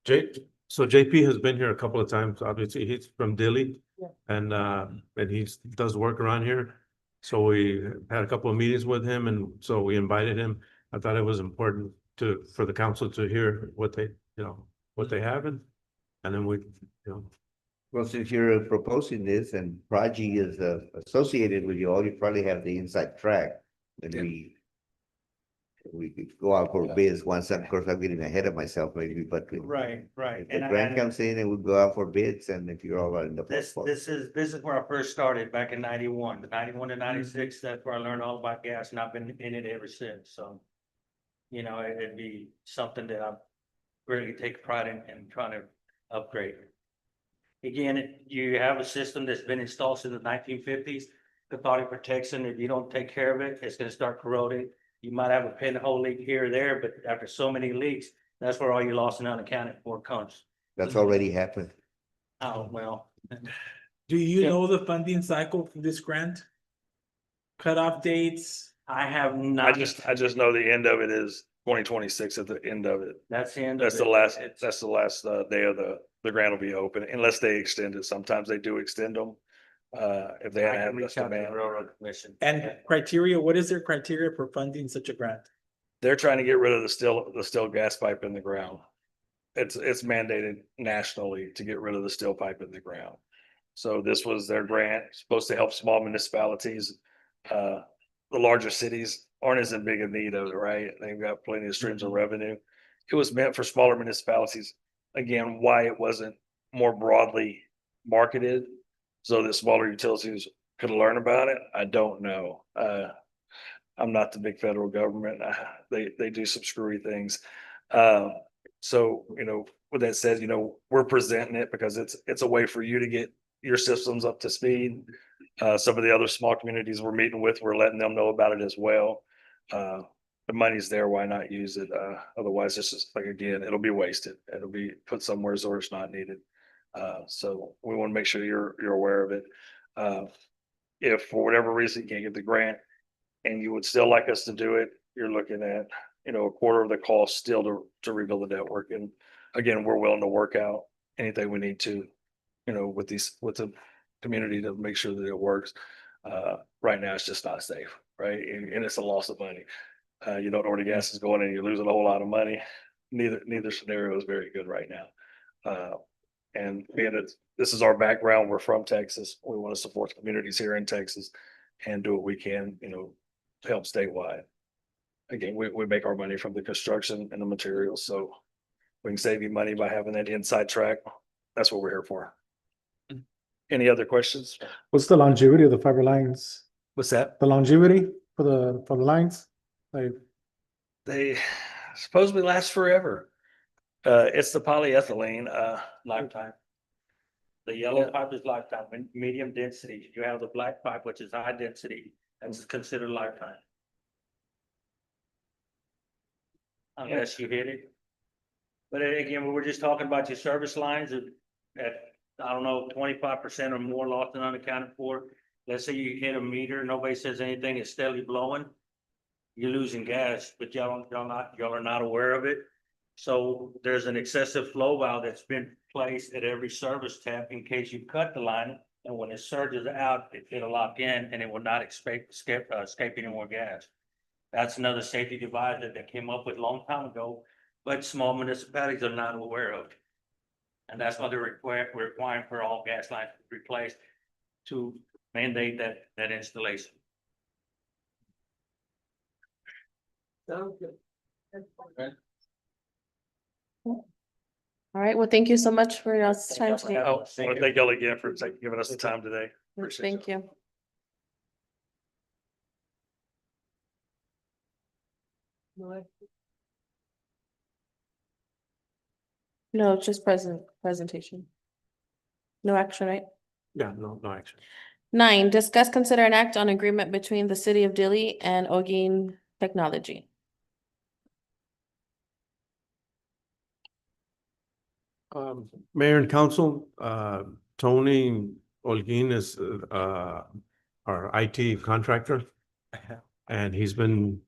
Jay, So JP has been here a couple of times. Obviously, he's from Dilly. Yeah. And he does work around here. So we had a couple of meetings with him, and so we invited him. I thought it was important for the council to hear what they, what they have, and then we, Well, since you're proposing this and Prodigy is associated with you all, you probably have the inside track. And we could go out for bids once, of course, I'm getting ahead of myself maybe, but Right. if the grant comes in and we go out for bids, and if you're all right in the. This is where I first started back in 91, the 91 to 96. That's where I learned all about gas, and I've been in it ever since. So, it'd be something that I really take pride in trying to upgrade. Again, you have a system that's been installed since the 1950s. Cathodic protection, if you don't take care of it, it's gonna start corroding. You might have a pinhole leak here or there, but after so many leaks, that's where all your loss and unaccounted for comes. That's already happened. Oh, well. Do you Yeah. know the funding cycle for this grant? Cutoff dates? I have I not. just know the end of it is 2026 at the end of it. That's the end of That's the it. last, It's- that's the last day of the grant will be open, unless they extend it. Sometimes they do extend them. If they I can have reach this out to the demand. railroad commission. And criteria, what is their criteria for funding such a grant? They're trying to get rid of the steel gas pipe in the ground. It's mandated nationally to get rid of the steel pipe in the ground. So this was their grant, supposed to help small municipalities. The larger cities aren't as in big a need of it, right? They've got plenty of streams of revenue. It was meant for smaller municipalities. Again, why it wasn't more broadly marketed so that smaller utilities could learn about it, I don't know. I'm not the big federal government. They do some screwy things. So, with that said, we're presenting it because it's a way for you to get your systems up to speed. Some of the other small communities we're meeting with, we're letting them know about it as well. The money's there, why not use it? Otherwise, it's just like, again, it'll be wasted. It'll be put somewhere where it's not needed. So we want to make sure you're aware of it. If for whatever reason you can't get the grant and you would still like us to do it, you're looking at, a quarter of the cost still to rebuild the network. And again, we're willing to work out anything we need to, with the community to make sure that it works. Right now, it's just not safe, right? And it's a loss of money. You don't know where the gas is going and you're losing a whole lot of money. Neither scenario is very good right now. And this is our background. We're from Texas. We want to support communities here in Texas and do what we can, to help statewide. Again, we make our money from the construction and the materials, so we can save you money by having that inside track. That's what we're here for. Any other questions? What's the longevity of the fiber lines? What's that? The longevity for the lines? Like, They supposedly last forever. It's the polyethylene, Lifetime. The yellow pipe is lifetime, medium density. You have the black pipe, which is high density, that's considered lifetime. Unless you hit it. But again, we were just talking about your service lines at, I don't know, 25% or more lost and unaccounted for. Let's say you hit a meter, nobody says anything, it's steadily blowing. You're losing gas, but y'all are not aware of it. So there's an excessive flow valve that's been placed at every service tap in case you cut the line. And when it surges out, it'll lock in and it will not escape any more gas. That's another safety device that they came up with a long time ago, but small municipalities are not aware of. And that's why they're requiring for all gas lines to be replaced to mandate that installation. Sounds good. All right, well, thank you so much for your time today. I want to thank y'all again for giving us the time today. Appreciate Thank you. No, just presentation. No action, right? yeah, no action. 9, discuss, consider an act on agreement between the city of Dilly and Ogin Technology. Mayor and council, Tony Olguin is our IT contractor. And he's been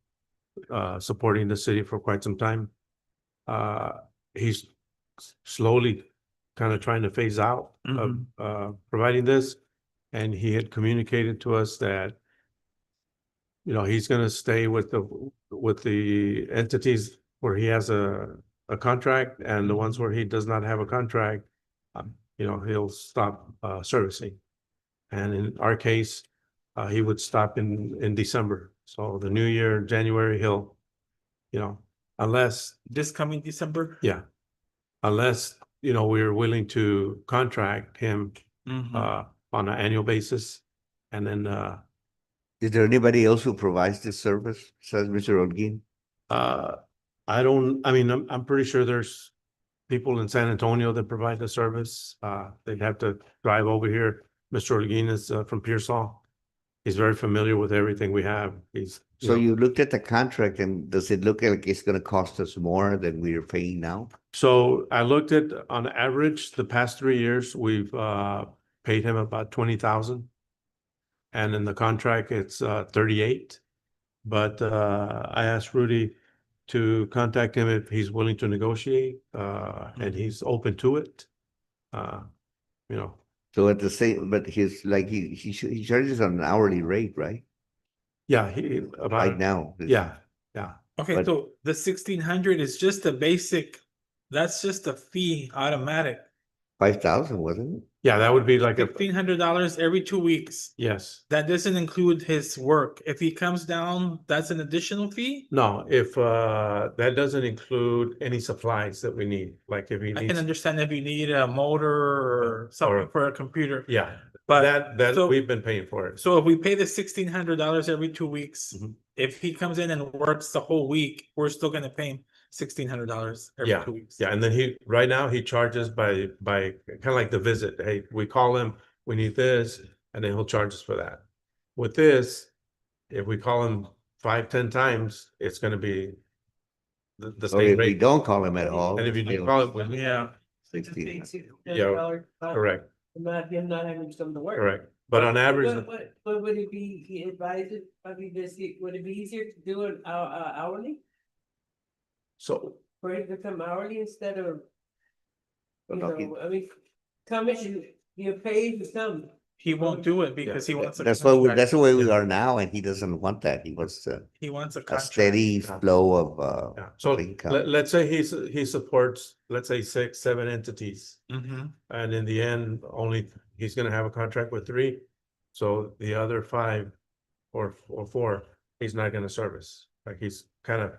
supporting the city for quite some time. He's slowly kind of trying to phase out of providing this. And he had communicated to us that, you know, he's gonna stay with the entities where he has a contract, and the ones where he does not have a contract, you know, he'll stop servicing. And in our case, he would stop in December. So the new year, January, he'll, you know, unless, This coming December? yeah, unless, you know, we're willing to contract him on an annual basis. And then Is there anybody else who provides this service, says Mr. Holguin? I don't, I mean, I'm pretty sure there's people in San Antonio that provide the service. They'd have to drive over here. Mr. Holguin is from Pearsall. He's very familiar with everything we have. He's, So you looked at the contract, and does it look like it's gonna cost us more than we are paying now? So I looked at, on average, the past 3 years, we've paid him about 20,000. And in the contract, it's 38. But I asked Rudy to contact him if he's willing to negotiate, and he's open to it. You know, So at the same, but his, like, he charges on an hourly rate, right? yeah, he about, Right now. yeah, yeah. Okay, But- so the 1,600 is just a basic, that's just a fee automatic. 5,000, wasn't it? Yeah, that would be like a, $1,500 every 2 weeks. yes. That doesn't include his work. If he comes down, that's an additional fee? No, if that doesn't include any supplies that we need, like if he I can needs, understand if you need a motor or something for a computer. yeah, But that so- we've been paying for it. So if we pay the $1,600 every 2 weeks, Mhm. if he comes in and works the whole week, we're still gonna pay him $1,600 every Yeah, 2 weeks. Yeah, and then right now he charges by kind of like the visit. Hey, we call him, we need this, and then he'll charge us for that. With this, if we call him 5-10 times, it's gonna be the Or same if we rate. don't call him at all. And if you do he'll- call it, well, Yeah. 16. $60. correct, Not him not having to come to work. correct. But on average, But would it be, he advised, I mean, would it be easier to do it hourly? so For him to come hourly instead of, Well, you no, he- know, I mean, commission, you're paid to come. He won't do it because he wants. a That's contract. that's the way we are now, and he doesn't want that. He wants He wants a a contract. steady flow of yeah, so income. let's say he supports, let's say 6-7 entities. Mhm. And in the end, he's gonna have a contract with 3. So the other 5 or 4, he's not gonna service. Like he's kind of,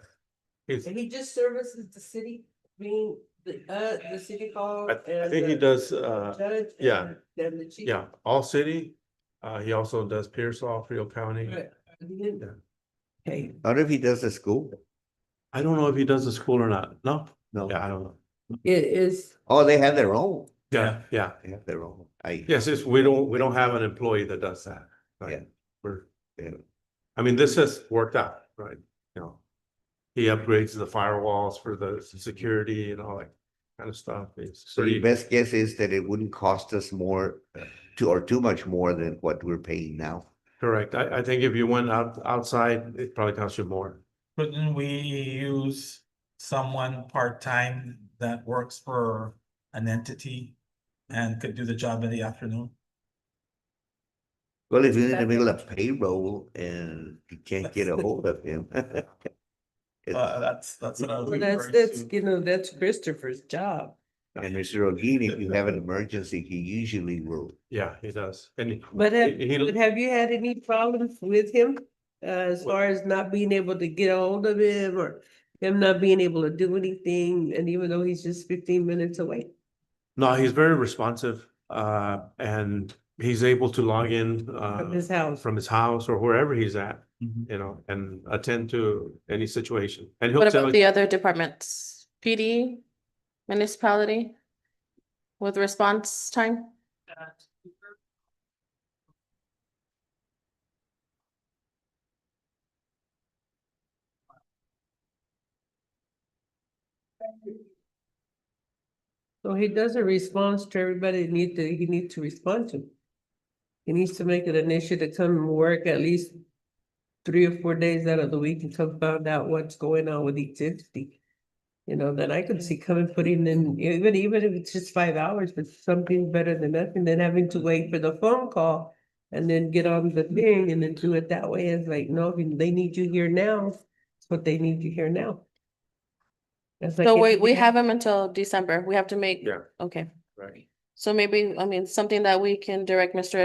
he's, And he just services the city, being the city hall. I think he does, Judge. yeah. And the chief. yeah, all city. He also does Pearsall, Frio County. Right. Okay. What if he does the school? I don't know if he does the school or not. No, No. yeah, I don't know. It is, Oh, they have their own. Yeah, yeah. They have their own. Yes, we don't have an employee that does that. Right? Yeah. We're, Yeah. I mean, this has worked out, right? You know, he upgrades the firewalls for the security and all that kind of stuff. It's So your pretty, best guess is that it wouldn't cost us more, too much more than what we're paying now. correct. I think if you went outside, it probably costs you more. Couldn't we use someone part-time that works for an entity and could do the job in the afternoon? Well, if you're in the middle of payroll and you can't get a hold of him. That's what I was well, that's, referring to. you know, that's Christopher's job. And Mr. O'Gean, if you have an emergency, he usually will. Yeah, he does. And But he- have you had any problems with him? As far as not being able to get a hold of him or him not being able to do anything, and even though he's just 15 minutes away? no, he's very responsive, and he's able to log in, From his house. from his house or wherever he's at, Mhm. you know, and attend to any situation. And he'll What tell about you, the other departments? PD, municipality? With response time? So he doesn't respond to everybody he needs to respond to. He needs to make it an issue to come and work at least 3 or 4 days out of the week and come find out what's going on with each entity. You know, that I could see coming, putting in, even if it's just 5 hours, but something better than nothing than having to wait for the phone call. And then get on the thing and then do it that way. It's like, no, if they need you here now, it's what they need you here now. That's like So we anything have else. them until December. We have to make, Yeah. okay. Right. So maybe, I mean, something that we can direct Mr.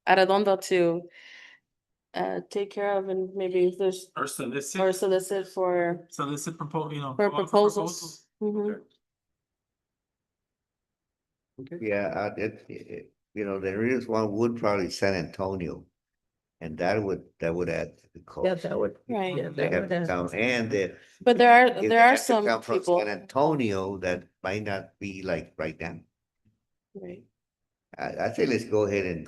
Arredondo to take care of, and maybe if there's, Or solicit. or solicit for Solicit propos, for come up with proposals. Mhm. Yeah, you know, there is one would probably San Antonio. And that would add to the cost. Yeah, that would. Right. Yeah, They that have would, to come, and But there if they are have to some come from people. San Antonio, that might not be like right now. Right. I say let's go ahead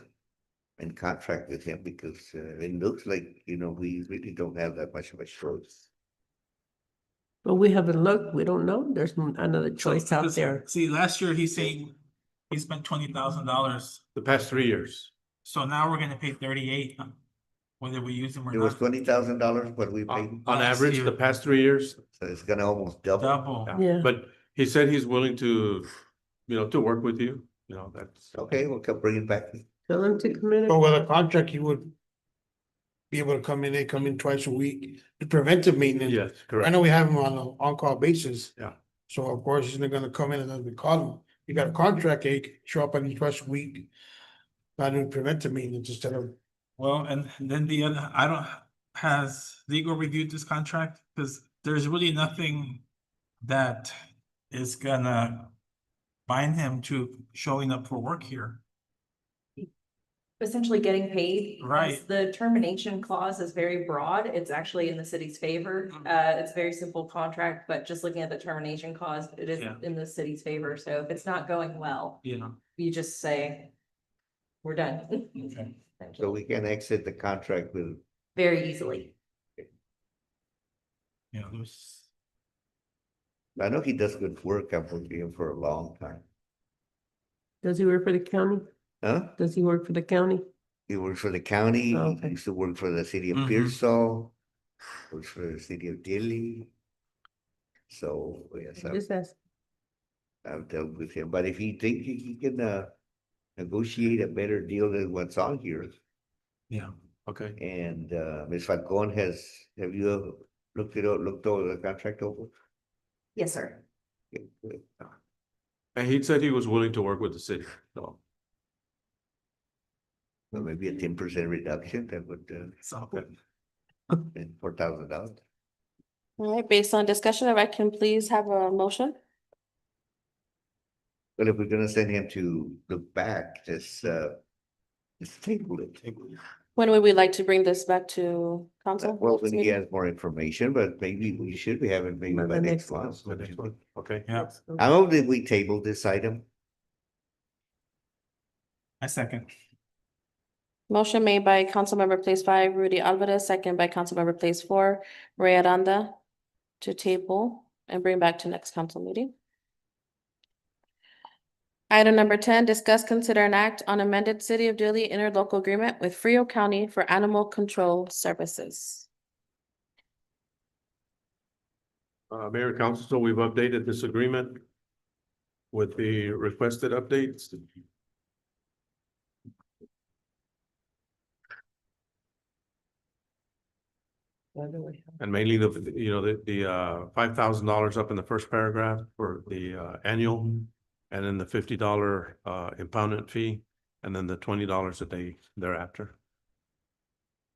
and contract with him because it looks like, you know, we really don't have that much of a choice. but we haven't looked, we don't know, there's another choice out Because, there. see, last year he's saying he spent $20,000. The past 3 years. So now we're gonna pay 38, whether we use them or It was not. $20,000 what we paid, On Last average, year. the past 3 years. so it's gonna almost double. Double. Yeah. But he said he's willing to, you know, to work with you, you know, that's. Okay, we'll come bring it back. Tell them to come in. But with a contract, you would be able to come in, they come in twice a week, the preventive maintenance. Yes, I correct. know we have them on an on-call basis. Yeah. So of course, he's not gonna come in and then we call him. You got a contract, they can show up on you twice a week. Not doing preventive maintenance instead of, Well, and then the other, has legal reviewed this contract? Because there's really nothing that is gonna bind him to showing up for work here. Essentially getting paid. Right. The termination clause is very broad. It's actually in the city's favor. It's a very simple contract, but just looking at the termination clause, it is Yeah. in the city's favor. So if it's not going well, You know, you just say, we're done. okay. Thank So you. we can exit the contract with, Very easily. You know, there's, I know he does good work. I've worked with him for a long time. Does he work for the county? Huh? Does he work for the county? He works for the county, Oh, he okay. used to work for the city of Mhm. Pearsall, works for the city of Dilly. So, yes, Just ask. I've dealt with him, but if he think he can negotiate a better deal than what's on here. yeah. Okay. And Ms. Falcon have you looked over the contract over? Yes, sir. Okay, good. And he said he was willing to work with the city, so. Well, maybe a 10% reduction, that would So, be $4,000. All right, based on discussion, if I can please have a motion? But if we're gonna send him to look back, just table it. When would we like to bring this back to council? Well, Next when he meeting? has more information, but maybe we should be having maybe By by the next next month. The next one, okay. yeah, I hope that we table this item. I second. Motion made by Councilmember Place 5, Rudy Alvarez, second by Councilmember Place 4, Ray Aranda, to table and bring back to next council meeting. Item number 10, discuss, consider an act on amended City of Dilley interlocal agreement with Frio County for animal control services. Mayor and Council, so we've updated this agreement with the requested updates. By the way. And mainly the $5,000 up in the first paragraph for the annual. And then the $50 impoundment fee, and then the $20 a day thereafter.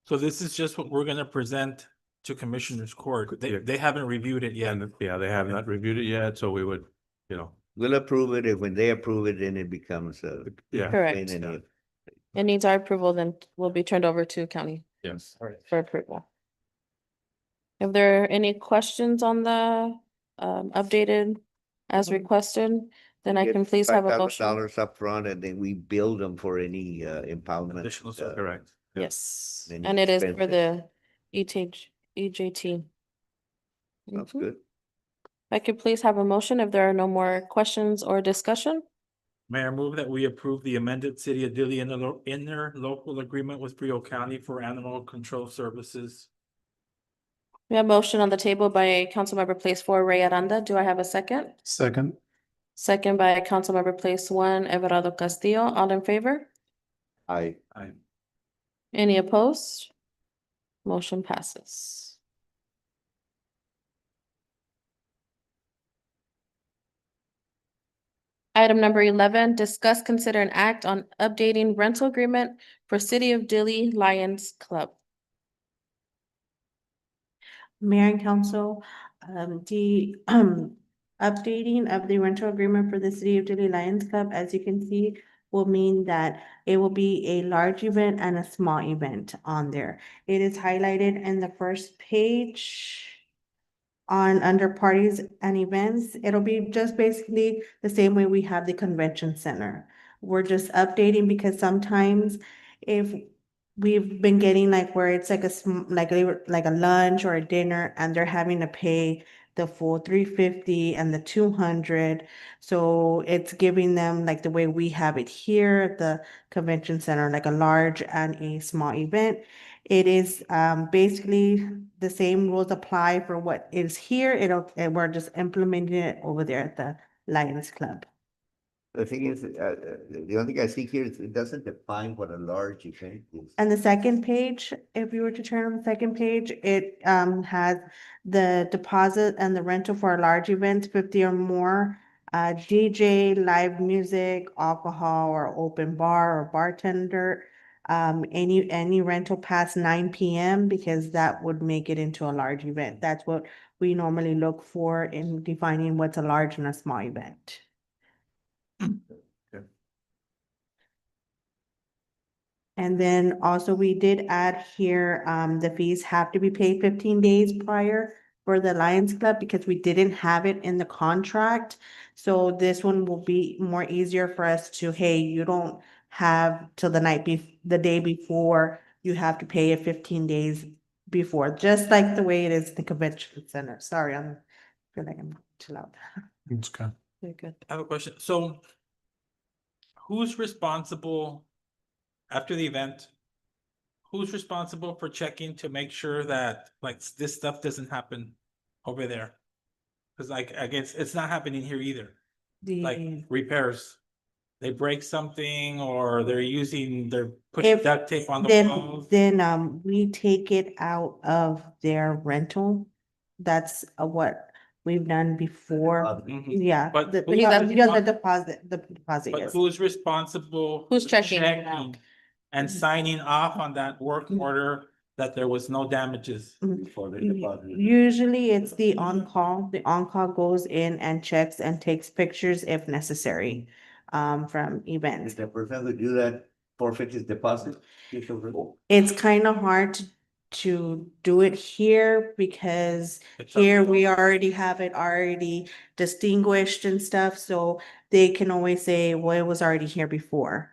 So this is just what we're gonna present to Commissioners Court. Yeah. They haven't reviewed it yet. And yeah, they have not reviewed it yet, so we would, you know, We'll approve it, and when they approve it, then it becomes yeah, Correct. and then It needs our approval, then will be turned over to county yes. for approval. If there are any questions on the updated as requested, then I get can please have a motion. $5,000 upfront, and then we bill them for any impoundment. Additional stuff. Correct. Yes, Then and it is for expenses. the EJT. Sounds Mhm. good. If I could please have a motion if there are no more questions or discussion. Mayor, move that we approve the amended City of Dilley interlocal agreement with Frio County for animal control services. We have motion on the table by Councilmember Place 4, Ray Aranda. Do I have a second? Second. Second by Councilmember Place 1, Everardo Castillo. All in favor? I, Any opposed? Motion passes. Item number 11, discuss, consider, and act on updating rental agreement for City of Dilley Lions Club. Mayor and council, the updating of the rental agreement for the City of Dilley Lions Club, as you can see, will mean that it will be a large event and a small event on there. It is highlighted in the first page on under parties and events. It'll be just basically the same way we have the convention center. We're just updating because sometimes if we've been getting like where it's like like a lunch or a dinner and they're having to pay the full 350 and the 200. So it's giving them like the way we have it here at the convention center, like a large and a small event. It is basically the same rules apply for what is here. And we're just implementing it over there at the Lions Club. the thing is, the only thing I see here is it doesn't define what a large event is. And the second page, if you were to turn on the second page, it has the deposit and the rental for a large event, 50 or more. DJ, live music, alcohol or open bar or bartender. Any rental past 9 PM because that would make it into a large event. That's what we normally look for in defining what's a large and a small event. And then also we did add here, the fees have to be paid 15 days prior for the Lions Club because we didn't have it in the contract. So this one will be more easier for us to, hey, you don't have till the day before, you have to pay it 15 days before, just like the way it is the convention center. Sorry, I feel like I'm too loud. It's good. Very good. I have a question. So who's responsible after the event? Who's responsible for checking to make sure that like this stuff doesn't happen over there? Cause like, I guess it's not happening here either. Like repairs. They break something or they're putting If- duct tape on the Then, walls. we take it out of their rental. That's what we've done before. Mhm. Yeah. But The who's yeah, respon- the deposit, But yes. who's responsible? Who's for checking it out? And signing off on that work order that there was no damages? Before they deposit. Usually it's the on-call. The on-call goes in and checks and takes pictures if necessary, from Is events. the person who do that forfeit his deposit? It's kind of hard to do it here because It's up here to we already have it already distinguished and stuff, so they can always say, well, it was already here before.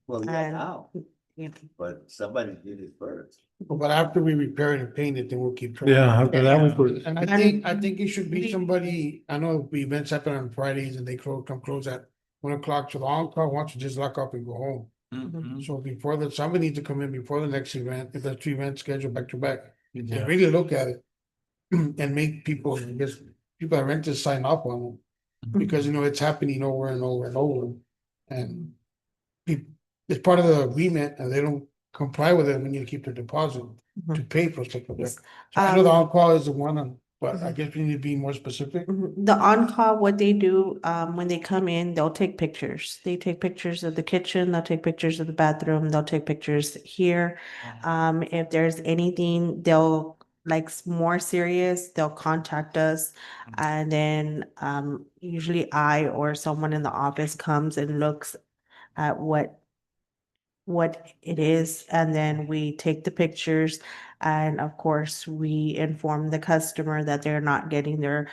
Well, yeah, And- now, Yeah. but somebody did it first. But after we repair it and paint it, then we'll keep. track. Yeah, after that one for. And I think it should be somebody, I know events happen on Fridays and they come close at 1 o'clock, so the on-call wants to just lock up and go home. Mhm. So before that, somebody needs to come in before the next event, if there's 3 events scheduled back to back, Yeah. and really look at it. And make people, I guess, people that rent to sign up on it, because it's happening over and over and over. And it's part of the agreement and they don't comply with it, we need to keep their deposit to pay for stuff like that. Yes. So I know the Um, on-call is the one, but I guess we need to be more specific. The on-call, what they do, when they come in, they'll take pictures. They take pictures of the kitchen, they'll take pictures of the bathroom, they'll take pictures here. If there's anything, they'll more serious, they'll contact us. And then, usually I or someone in the office comes and looks at what it is, and then we take the pictures. And of course, we inform the customer that they're not getting their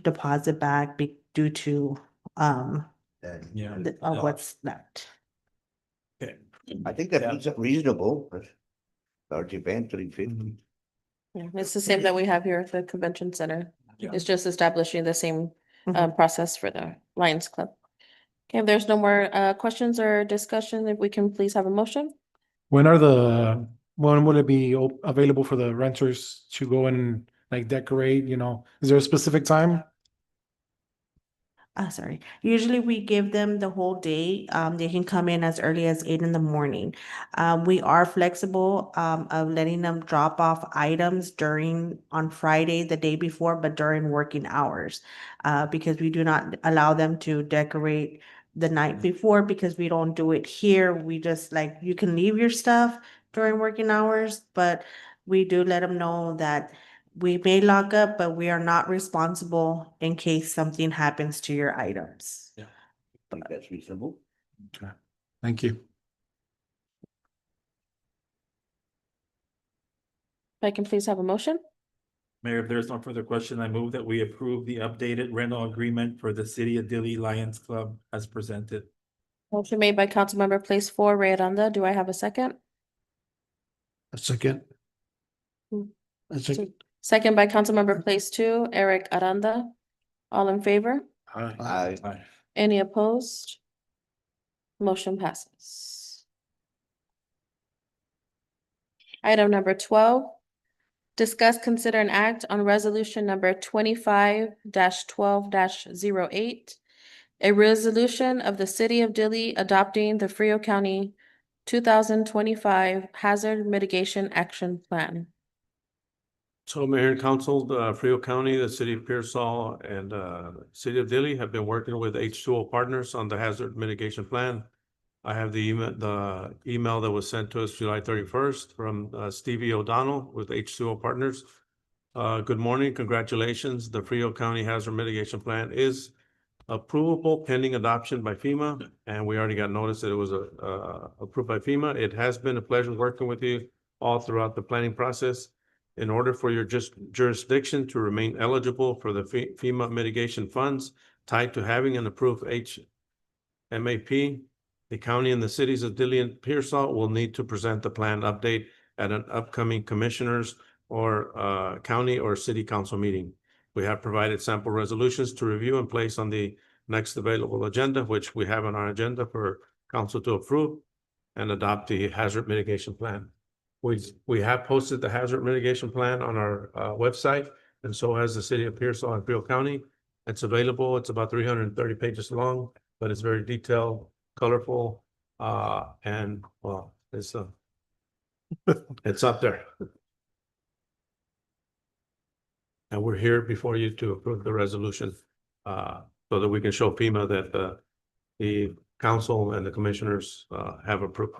deposit back due to And Yeah. what's left. Okay. I think that's reasonable, but large event, 350. Yeah, it's the same that we have here at the convention center. Yeah. It's just establishing the same Mhm. process for the Lions Club. Okay, if there's no more questions or discussion, if we can please have a motion? When will it be available for the renters to go and like decorate, is there a specific time? Sorry. Usually we give them the whole day. They can come in as early as 8 in the morning. We are flexible, of letting them drop off items on Friday, the day before, but during working hours. Because we do not allow them to decorate the night before because we don't do it here. We just like, you can leave your stuff during working hours, but we do let them know that we may lock up, but we are not responsible in case something happens to your items. I think that's reasonable. Okay, thank you. If I can please have a motion? Mayor, if there's no further question, I move that we approve the updated rental agreement for the City of Dilly Lions Club as presented. Motion made by Councilmember Place 4, Ray Aranda. Do I have a second? A second. Hmm. A second. Second by Councilmember Place 2, Eric Aranda. All in favor? Aye. Any opposed? Motion passes. Item number 12, discuss, consider, and act on resolution number 25-12-08, a resolution of the City of Dilly adopting the Frio County 2025 Hazard Mitigation Action Plan. So Mayor and Council, the Frio County, the City of Pearsall, and City of Dilly have been working with H2O Partners on the hazard mitigation plan. I have the email that was sent to us July 31st from Stevie O'Donnell with H2O Partners. Good morning, congratulations. The Frio County Hazard Mitigation Plan is approvable pending adoption by FEMA, and we already got notice that it was approved by FEMA. It has been a pleasure working with you all throughout the planning process. In order for your jurisdiction to remain eligible for the FEMA mitigation funds tied to having an approved HMAP, the county and the cities of Dilly and Pearsall will need to present the plan update at an upcoming commissioners or county or city council meeting. We have provided sample resolutions to review and place on the next available agenda, which we have on our agenda for council to approve and adopt the hazard mitigation plan. We have posted the hazard mitigation plan on our website, and so has the City of Pearsall and Frio County. It's available. It's about 330 pages long, but it's very detailed, colorful, and well, it's it's up there. And we're here before you to approve the resolution, so that we can show FEMA that the council and the commissioners have approved.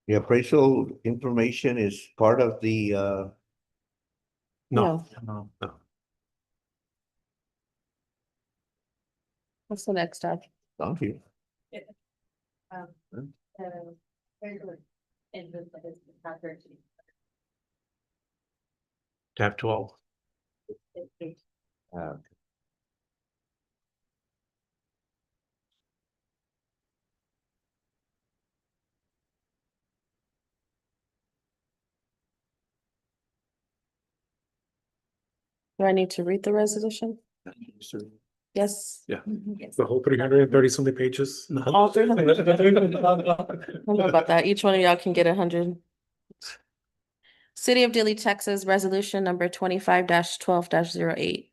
The appraisal information is part of the No. What's the next step? down here. Tab 12. Do I need to read the resolution? Yes. Yeah. Yes. The whole 330 something pages? All 300. I don't know about that. Each one of y'all can get 100. City of Dilly, Texas, resolution number 25-12-08.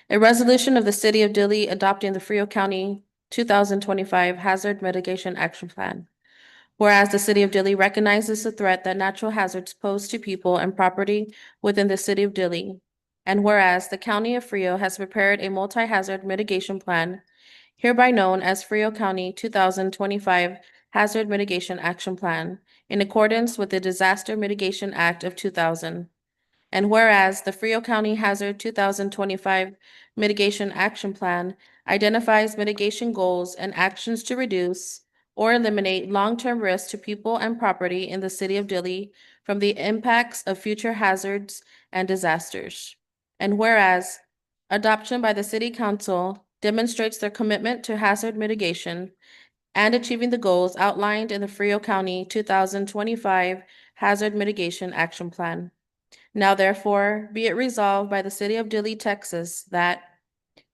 A resolution of the City of Dilly adopting the Frio County 2025 Hazard Mitigation Action Plan. Whereas the City of Dilly recognizes the threat that natural hazards pose to people and property within the City of Dilly. And whereas the County of Frio has prepared a multi-hazard mitigation plan, hereby known as Frio County 2025 Hazard Mitigation Action Plan, in accordance with the Disaster Mitigation Act of 2000. And whereas the Frio County Hazard 2025 Mitigation Action Plan identifies mitigation goals and actions to reduce or eliminate long-term risks to people and property in the City of Dilly from the impacts of future hazards and disasters. And whereas adoption by the City Council demonstrates their commitment to hazard mitigation and achieving the goals outlined in the Frio County 2025 Hazard Mitigation Action Plan. Now therefore, be it resolved by the City of Dilly, Texas, that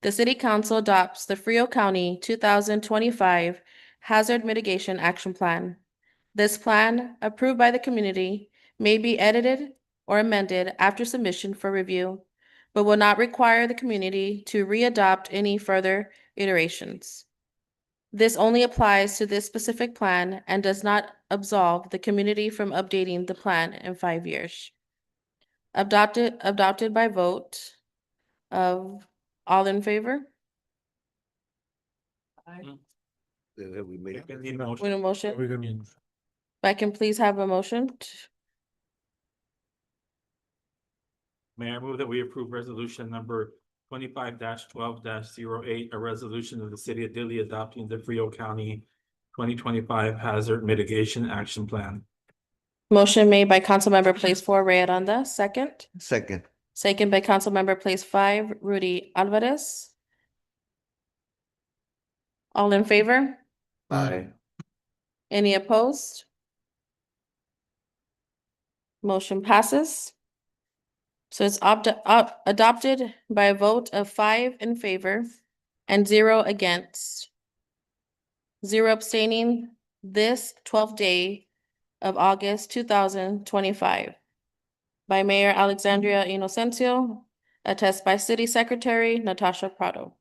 the City Council adopts the Frio County 2025 Hazard Mitigation Action Plan. This plan, approved by the community, may be edited or amended after submission for review, but will not require the community to readopt any further iterations. This only applies to this specific plan and does not absolve the community from updating the plan in 5 years. Adopted by vote of all in favor? We made it. Need a With a motion. motion? If I can please have a motion? Mayor, I move that we approve resolution number 25-12-08, a resolution of the city of Dilly adopting the Frio County 2025 Hazard Mitigation Action Plan. Motion made by Councilmember Place 4, Ray Aranda, second. Second. Second by Councilmember Place 5, Rudy Alvarez. All in favor? Aye. Any opposed? Motion passes. So it's adopted by a vote of 5 in favor and 0 against. 0 abstaining this 12th day of August 2025. By Mayor Alexandria Inocencio, attest by City Secretary Natasha Prado.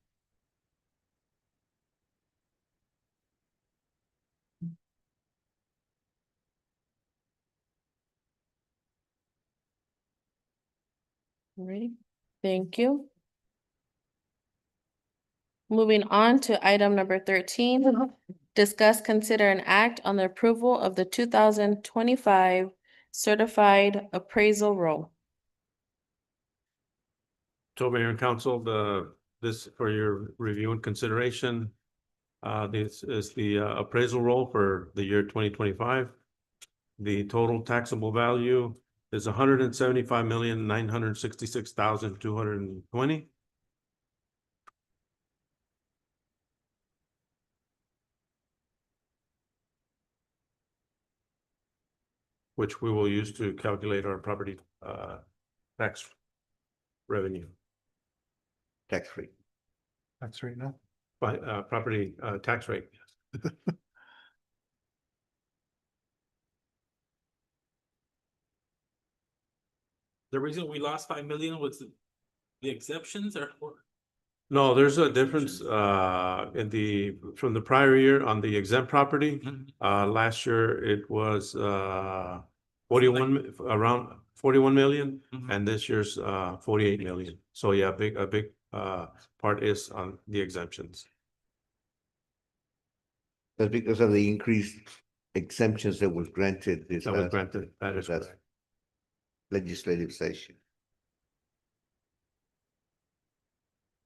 Alrighty, thank you. Moving on to item number 13, discuss, consider, and act on the approval of the 2025 certified appraisal roll. So Mayor and Council, this for your review and consideration. This is the appraisal roll for the year 2025. The total taxable value is 175,966,220. Which we will use to calculate our property tax revenue. Tax free. That's right now. By property tax rate. The reason we lost 5 million was the exceptions or? No, there's a difference from the prior year on the exempt property. Last year it was 41, around 41 million, and this year's 48 million. So yeah, a big part is on the exemptions. That's because of the increased exemptions that was granted this That was granted, that is last correct. legislative session.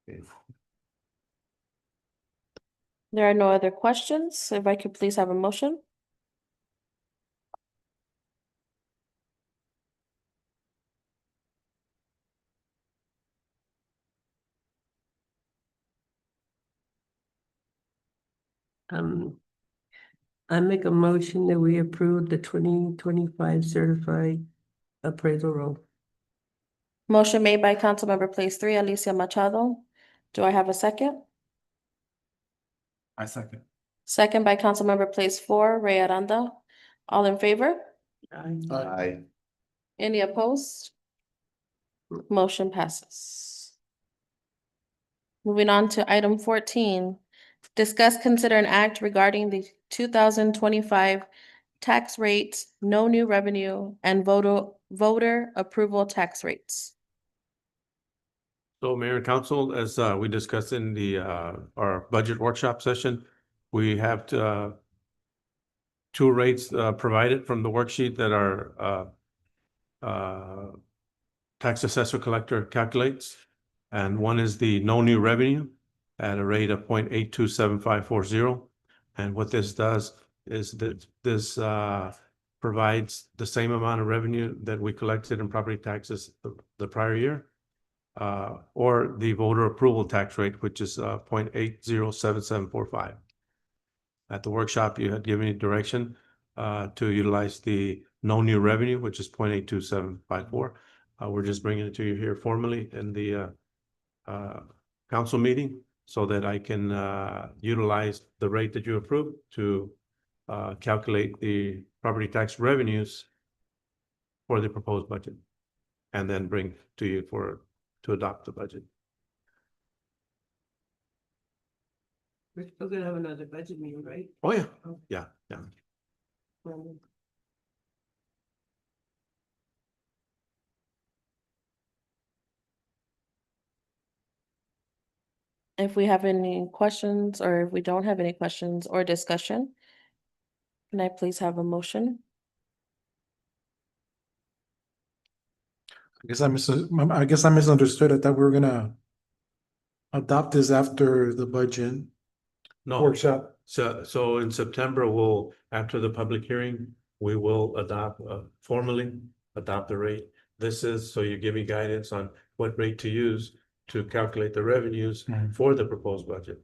Okay. There are no other questions. If I could please have a motion. I make a motion that we approve the 2025 certified appraisal roll. Motion made by Councilmember Place 3, Alicia Machado. Do I have a second? I second. Second by Councilmember Place 4, Ray Aranda. All in favor? Aye. Any opposed? Motion passes. Moving on to item 14, discuss, consider, and act regarding the 2025 tax rates, no new revenue, and voter approval tax rates. So Mayor and Council, as we discussed in the our budget workshop session, we have two rates provided from the worksheet that our tax assessor collector calculates. And one is the no new revenue at a rate of 0.827540. And what this does is that this provides the same amount of revenue that we collected in property taxes the prior year. Or the voter approval tax rate, which is 0.807745. At the workshop, you had given me direction to utilize the no new revenue, which is 0.82754. We're just bringing it to you here formally in the kind council meeting so that I can utilize the rate that you approved to calculate the property tax revenues for the proposed budget, and then bring to you to adopt the budget. We're still gonna have another budget meeting, right? Oh, yeah, yeah, yeah. Um, If we have any questions, or if we don't have any questions or discussion, can I please have a motion? I guess I misunderstood. I thought we were gonna adopt this after the budget No, workshop. so in September, after the public hearing, we will formally adopt the rate. This is, so you give me guidance on what rate to use to calculate the revenues for the proposed budget.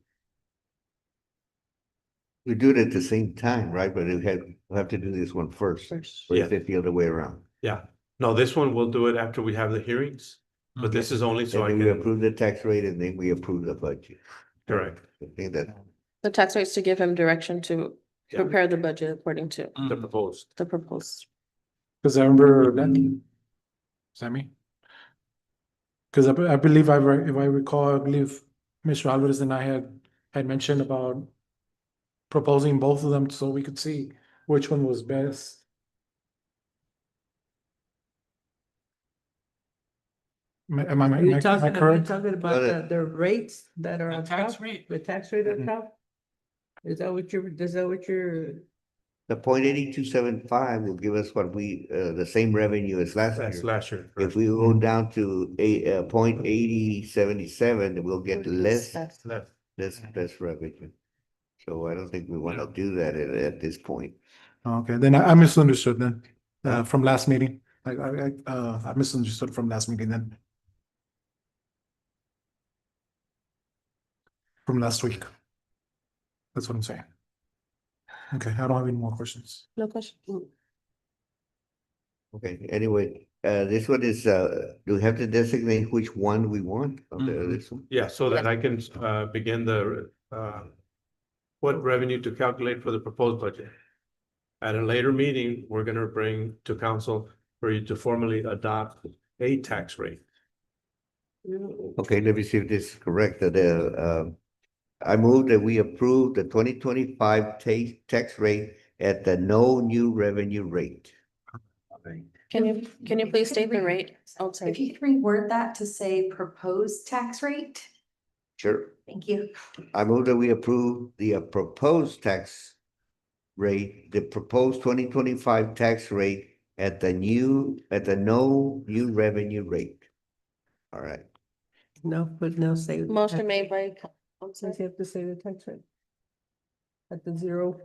We do it at the same time, right? But we'll have to do this one first, or Yeah. is it the other way around? Yeah, no, this one we'll do it after we have the hearings, but this is only so I And then we can, approve the tax rate and then we approve the budget. correct, I think that, The tax rates to give him direction to Yeah. prepare the budget according to the proposed. the proposed. Cause I remember that, Sammy? Cause I believe if I recall, I believe Mr. Alvarez and I had mentioned about proposing both of them so we could see which one was best. Am I You're talking correct? about the rates that are The on tax top, rate. the tax rate on Mhm. top? Is that what you're? the 0.8275 will give us what the same revenue as last That's year. last year. If we go down to 0.8077, then we'll get less revenue. So I don't think we want to do that at this point. Okay, then I misunderstood then, from last meeting. I misunderstood from last meeting then. From last week. That's what I'm saying. Okay, I don't have any more questions. No question. Okay, anyway, this one is, do we have to designate which one we want? This one? Yeah, so that I can begin what revenue to calculate for the proposed budget. At a later meeting, we're gonna bring to council for you to formally adopt a tax rate. Okay, let me see if this is correct. I move that we approve the 2025 tax rate at the no new revenue rate. Can you please state the rate? Oh, sorry. If you could reword that to say proposed tax rate, Sure. thank you. I move that we approve the proposed tax rate, the proposed 2025 tax rate at the no new revenue rate. All right. No, but no, say. Motion made by, I'm Since sorry, you have to say the tax rate. At the zero,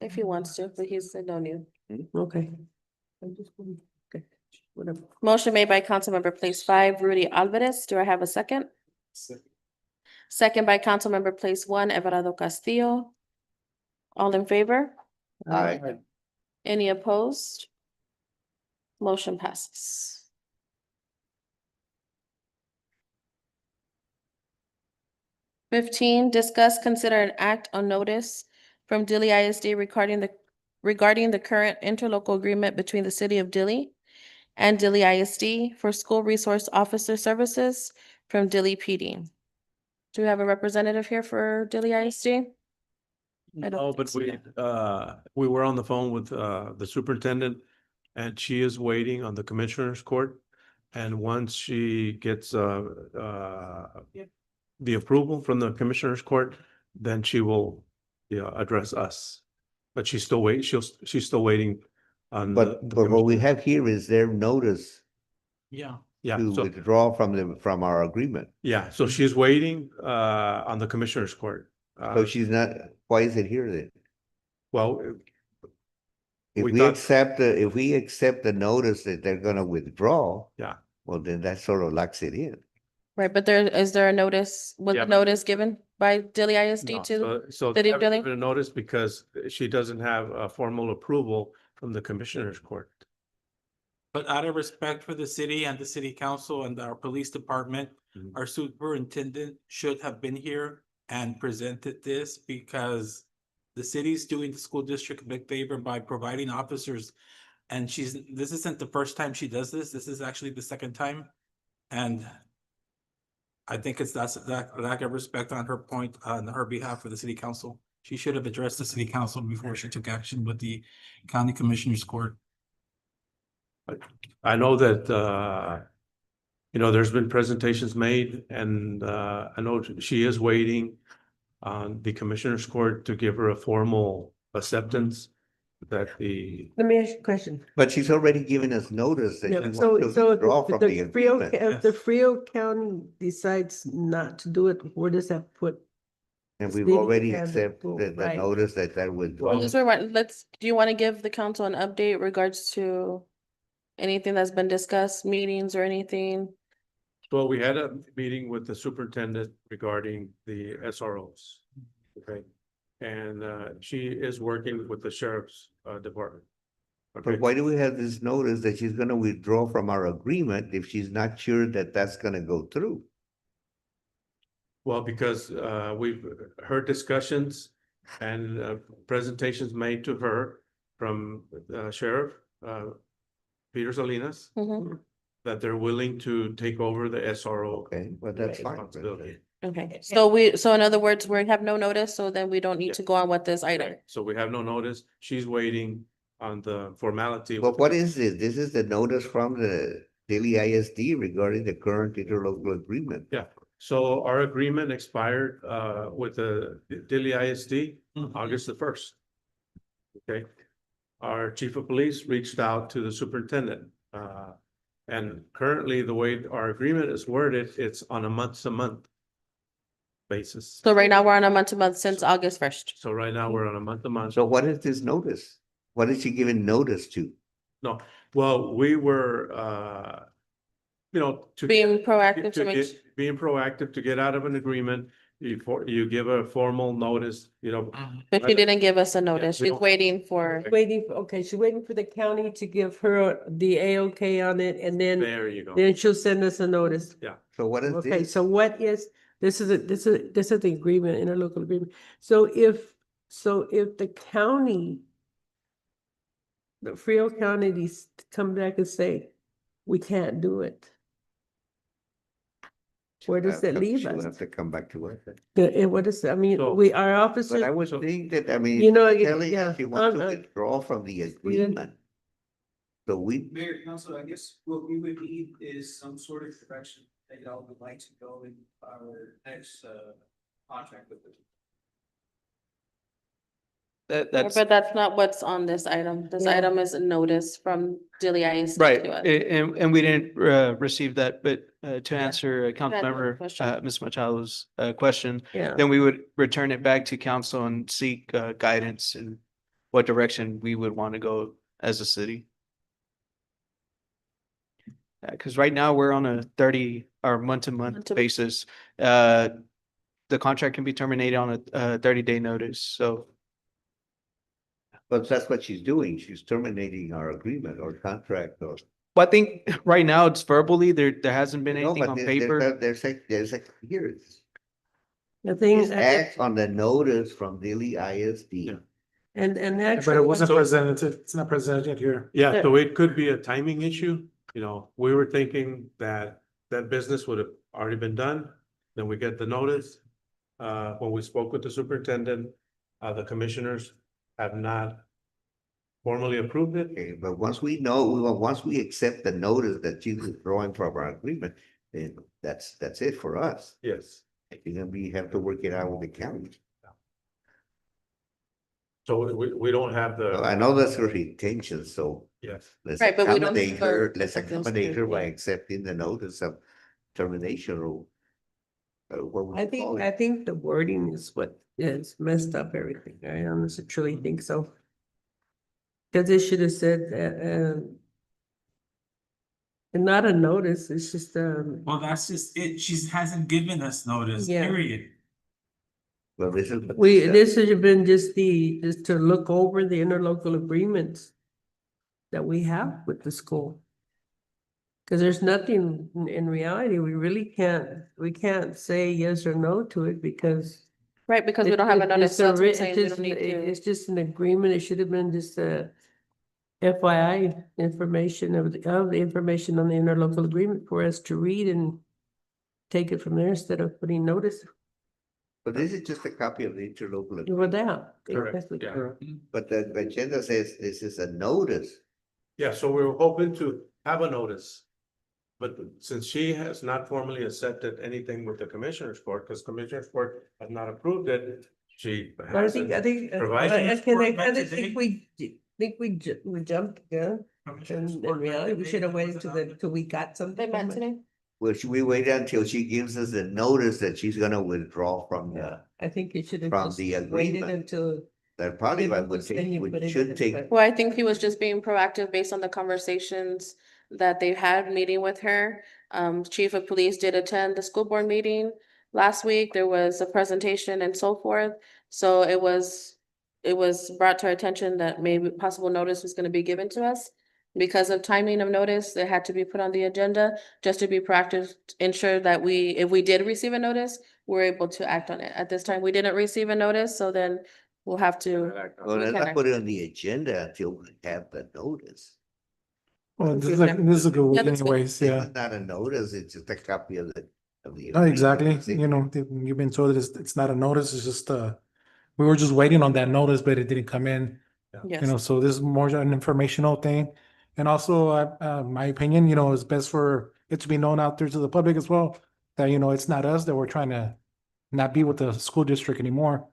if he wants to, but he said no new. okay. Okay, whatever. Motion made by Councilmember Place 5, Rudy Alvarez. Do I have a second? Second by Councilmember Place 1, Everardo Castillo. All in favor? Aye. Any opposed? Motion passes. Discuss, consider an act on notice from Dilley ISD regarding the current interlocal agreement between the city of Dilley and Dilley ISD for school resource officer services from Dilley PD. Do we have a representative here for Dilley ISD? I don't No, think but so. we were on the phone with the superintendent, and she is waiting on the commissioner's court. And once she gets the approval from the commissioner's court, then she will address us. But she's still waiting on. But what we have here is their notice Yeah, to so, withdraw from our agreement. yeah, so she's waiting on the commissioner's court. So she's not, why is it here then? Well, If we we thought- accept the notice that they're gonna withdraw. Yeah. Well, then that sort of locks it in. Right, but is there a notice, was Yeah. the notice given by Dilley ISD no, to? so City they of haven't Dilley? given a notice because she doesn't have a formal approval from the commissioner's court. But out of respect for the city and the city council and our police department, Mhm. our superintendent should have been here and presented this because the city's doing the school district a big favor by providing officers. And this isn't the first time she does this. This is actually the second time. And I think that's that lack of respect on her point, on her behalf for the city council. She should have addressed the city council before she took action with the county commissioners court. I know that, there's been presentations made and, I know she is waiting on the commissioner's court to give her a formal acceptance that the, Let me ask you a question. But she's already given us notice that she Yeah, wants so, to so withdraw from the the Frio, agreement. if the Frio County decides not to do it, where does that put? And we've city already and the accepted school, the right. notice that withdraw. Just do you want to give the council an update regards to anything that's been discussed, meetings or anything? well, we had a meeting with the superintendent regarding the SROs. Okay, and, she is working with the sheriff's, department. Okay, But why do we have this notice that she's gonna withdraw from our agreement if she's not sure that that's gonna go through? well, because, we've heard discussions and, presentations made to her from, Sheriff, Peter Salinas, Mhm. that they're willing to take over the SRO. Okay, but that's fine. responsibility. Okay, so in other words, we have no notice, so then we don't need to go on with this item. So we have no notice. She's waiting on the formality. But what is this? This is the notice from the Daily ISD regarding the current interlocal agreement. Yeah, so our agreement expired with the Dilley ISD August the 1st. Okay, our chief of police reached out to the superintendent. And currently, the way our agreement is worded, it's on a month-to-month basis. So right now, we're on a month-to-month since August 1st. So right now, we're on a month-to-month. So what is this notice? What is she giving notice to? No, well, we were, to. Being proactive to to make, get- Being proactive to get out of an agreement, you give a formal notice, but she didn't give us a notice. we She's don't- waiting for, Okay, she's waiting for the county to give her the A-OK on it, and there you go. then she'll send us a notice. So what is Okay, this? so what is, this is the agreement, interlocal agreement. So if the county, the Frio County, come back and say, we can't do it, where does that leave She'll us? have to come back to us. And what is, I mean, So- our But officers, I would think that, I mean, You know, Kelly, yeah, she wants to I'm- withdraw from the agreement. So we, Mayor, Council, I guess what we would need is some sort of direction that y'all would like to go in our next contract with them. but that's not what's on this item. This Yeah. item is a notice from Dilly ISD Right, to us. and we didn't receive that, but to answer Councilmember question. Ms. Machado's question, yeah. then we would return it back to council and seek guidance in what direction we would want to go as a city. Because right now we're on a 30 or month-to-month Month-to- basis. The contract can be terminated on a 30-day notice, so. but that's what she's doing. She's terminating our agreement or contract or. But I think right now it's verbally, there hasn't been No, anything but on there- paper. There's a, here, it's. The thing It's acts on the notice from Daily ISD. and But actually. it wasn't So- presented, it's not presented here. Yeah, so it could be a timing issue, we were thinking that that business would have already been done. Then we get the notice. When we spoke with the superintendent, the commissioners have not formally approved it. Okay, but once we accept the notice that she's withdrawing from our agreement, then that's it for us. Yes. And then we have to work it out with the county. So we don't have So I the, know that's her intention, so yes. let's Right, but we don't accommodate have her, a- let's a close accommodate her by period. accepting the notice of termination or. What we I call think, it. I think the wording is what is messed up everything. I honestly truly think so. Cause it should have said, and not a notice, it's just, Well, that's just it. She hasn't given us notice, Yeah. period. Well, this is. what we, she said. this should have been just just to look over the interlocal agreements that we have with the school. Cause there's nothing, in reality, we can't say yes or no to it because. Right, because we don't have a notice, It's so that's what I'm it's saying, we just, don't need to. it's just an agreement. It should have been just a FYI information of the information on the interlocal agreement for us to read and take it from there instead of putting notice. But this is just a copy of the interlocal. agreement. With that. Correct, exactly. yeah. But the agenda says this is a notice. Yeah, so we were hoping to have a notice. But since she has not formally accepted anything with the commissioners court, because commissioners court has not approved it, she I think, hasn't I provided. kind of think we jumped the gun. In reality, we should have waited till we got something. They met from it. today? Well, should we wait until she gives us a notice that she's gonna withdraw from the, I think you should have From just the waited agreement. until. that probably Give I us would this take, thing you put would, it should in, take. but- Well, I think he was just being proactive based on the conversations that they had meeting with her. Chief of Police did attend the school board meeting last week. There was a presentation and so forth. So it was brought to our attention that maybe possible notice was gonna be given to us. Because of timing of notice, it had to be put on the agenda, just to be proactive, to ensure that if we did receive a notice, we're able to act on it. At this time, we didn't receive a notice, so then we'll have to. Well, we let's can not act. put it on the agenda until we have the notice. Well, this is a good Yeah, week that's good. anyways, yeah. It's not a notice, it's just a copy of the. No, exactly. You know, you've been told that it's not a notice, it's just, we were just waiting on that notice, but it didn't come in. You know, Yes, so this is more an informational thing. And also, my opinion, you know, it's best for it to be known out there to the public as well, that, you know, it's not us that we're trying to not be with the school district anymore.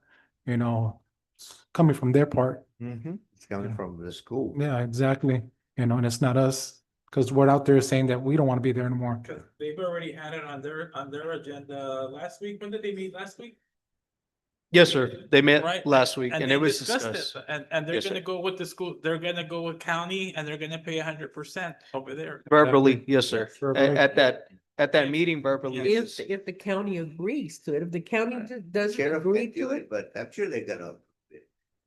You know, it's coming from their part. It's coming Yeah. from the school. Yeah, exactly. You know, and it's not us, because we're out there saying that we don't want to be there anymore. Cause they've already had it on their agenda last week. When did they meet last week? Yes, sir. They met Right, last week and they it was discussed it, discussed. And they're Yes, gonna sir. go with the school, they're gonna go with county and they're gonna pay 100% over there. Verbally, yes, sir. Verbally. At that meeting verbally. If the county agrees to it, if the county doesn't Sheriff agree can do to it, it. but I'm sure they're gonna.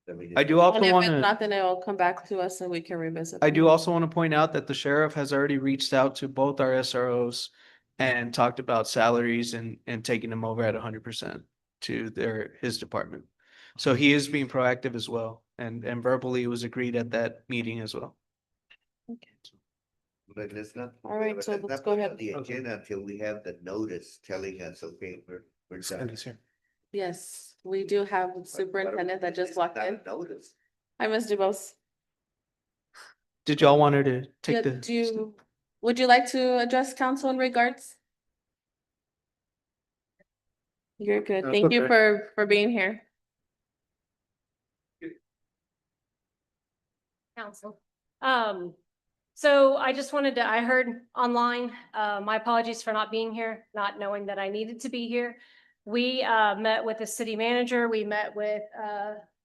I mean, I do also and if want it's to. not, then it'll come back to us and we can revisit. I them. do also want to point out that the sheriff has already reached out to both our SROs and talked about salaries and taking them over at 100% to his department. So he is being proactive as well, and verbally it was agreed at that meeting as well. But let's not. All right, but so let's let's not go put it ahead. on The agenda until we have the notice telling us, okay, we're done. Sandy's here. Yes, we do have a superintendent that just walked in. Notice. Hi, Ms. DeBose. Did y'all want her to Yeah, take the? would you like to address council in regards? You're good. That's Thank you okay. for being here. Council. So I just wanted to, I heard online, my apologies for not being here, not knowing that I needed to be here. We met with the city manager, we met with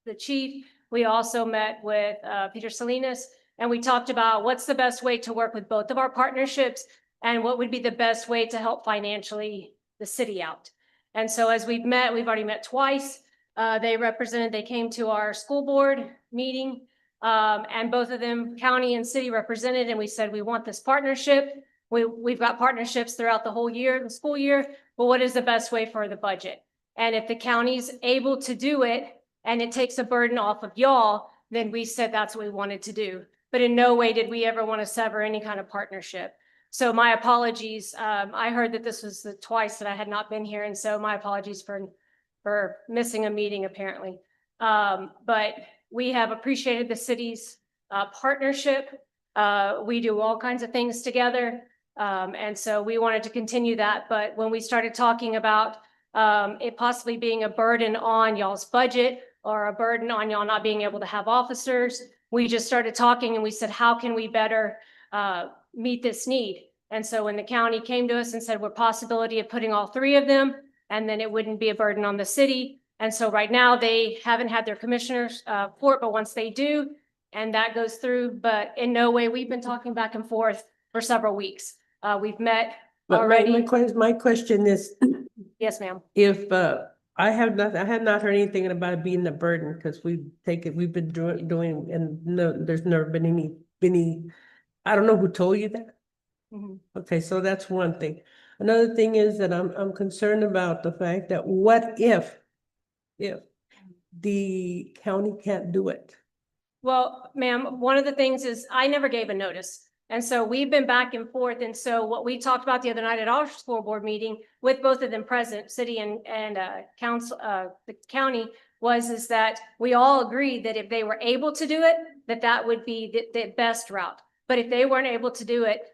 the chief, we also met with Peter Salinas, and we talked about what's the best way to work with both of our partnerships and what would be the best way to help financially the city out. And so as we've already met twice. They came to our school board meeting. And both of them, county and city represented, and we said, we want this partnership. We've got partnerships throughout the whole year, the school year, but what is the best way for the budget? And if the county's able to do it and it takes a burden off of y'all, then we said that's what we wanted to do. But in no way did we ever want to sever any kind of partnership. So my apologies. I heard that this was the twice that I had not been here. And so my apologies for missing a meeting apparently. But we have appreciated the city's partnership. We do all kinds of things together. And so we wanted to continue that. But when we started talking about it possibly being a burden on y'all's budget or a burden on y'all not being able to have officers, we just started talking and we said, how can we better meet this need? And so when the county came to us and said, we're possibility of putting all three of them, and then it wouldn't be a burden on the city. And so right now they haven't had their commissioners for it, but once they do, and that goes through, but in no way, we've been talking back and forth for several weeks. We've met But already. my question is, Yes, ma'am. if I have not heard anything about it being a burden, because we've been doing, and no, there's never been any, I don't know who told you that. Mhm. Okay, so that's one thing. Another thing is that I'm concerned about the fact that what if the county can't do it? Well, ma'am, one of the things is I never gave a notice. And so we've been back and forth. And so what we talked about the other night at our school board meeting with both of them present, city and council, the county, is that we all agreed that if they were able to do it, that would be the best route. But if they weren't able to do it,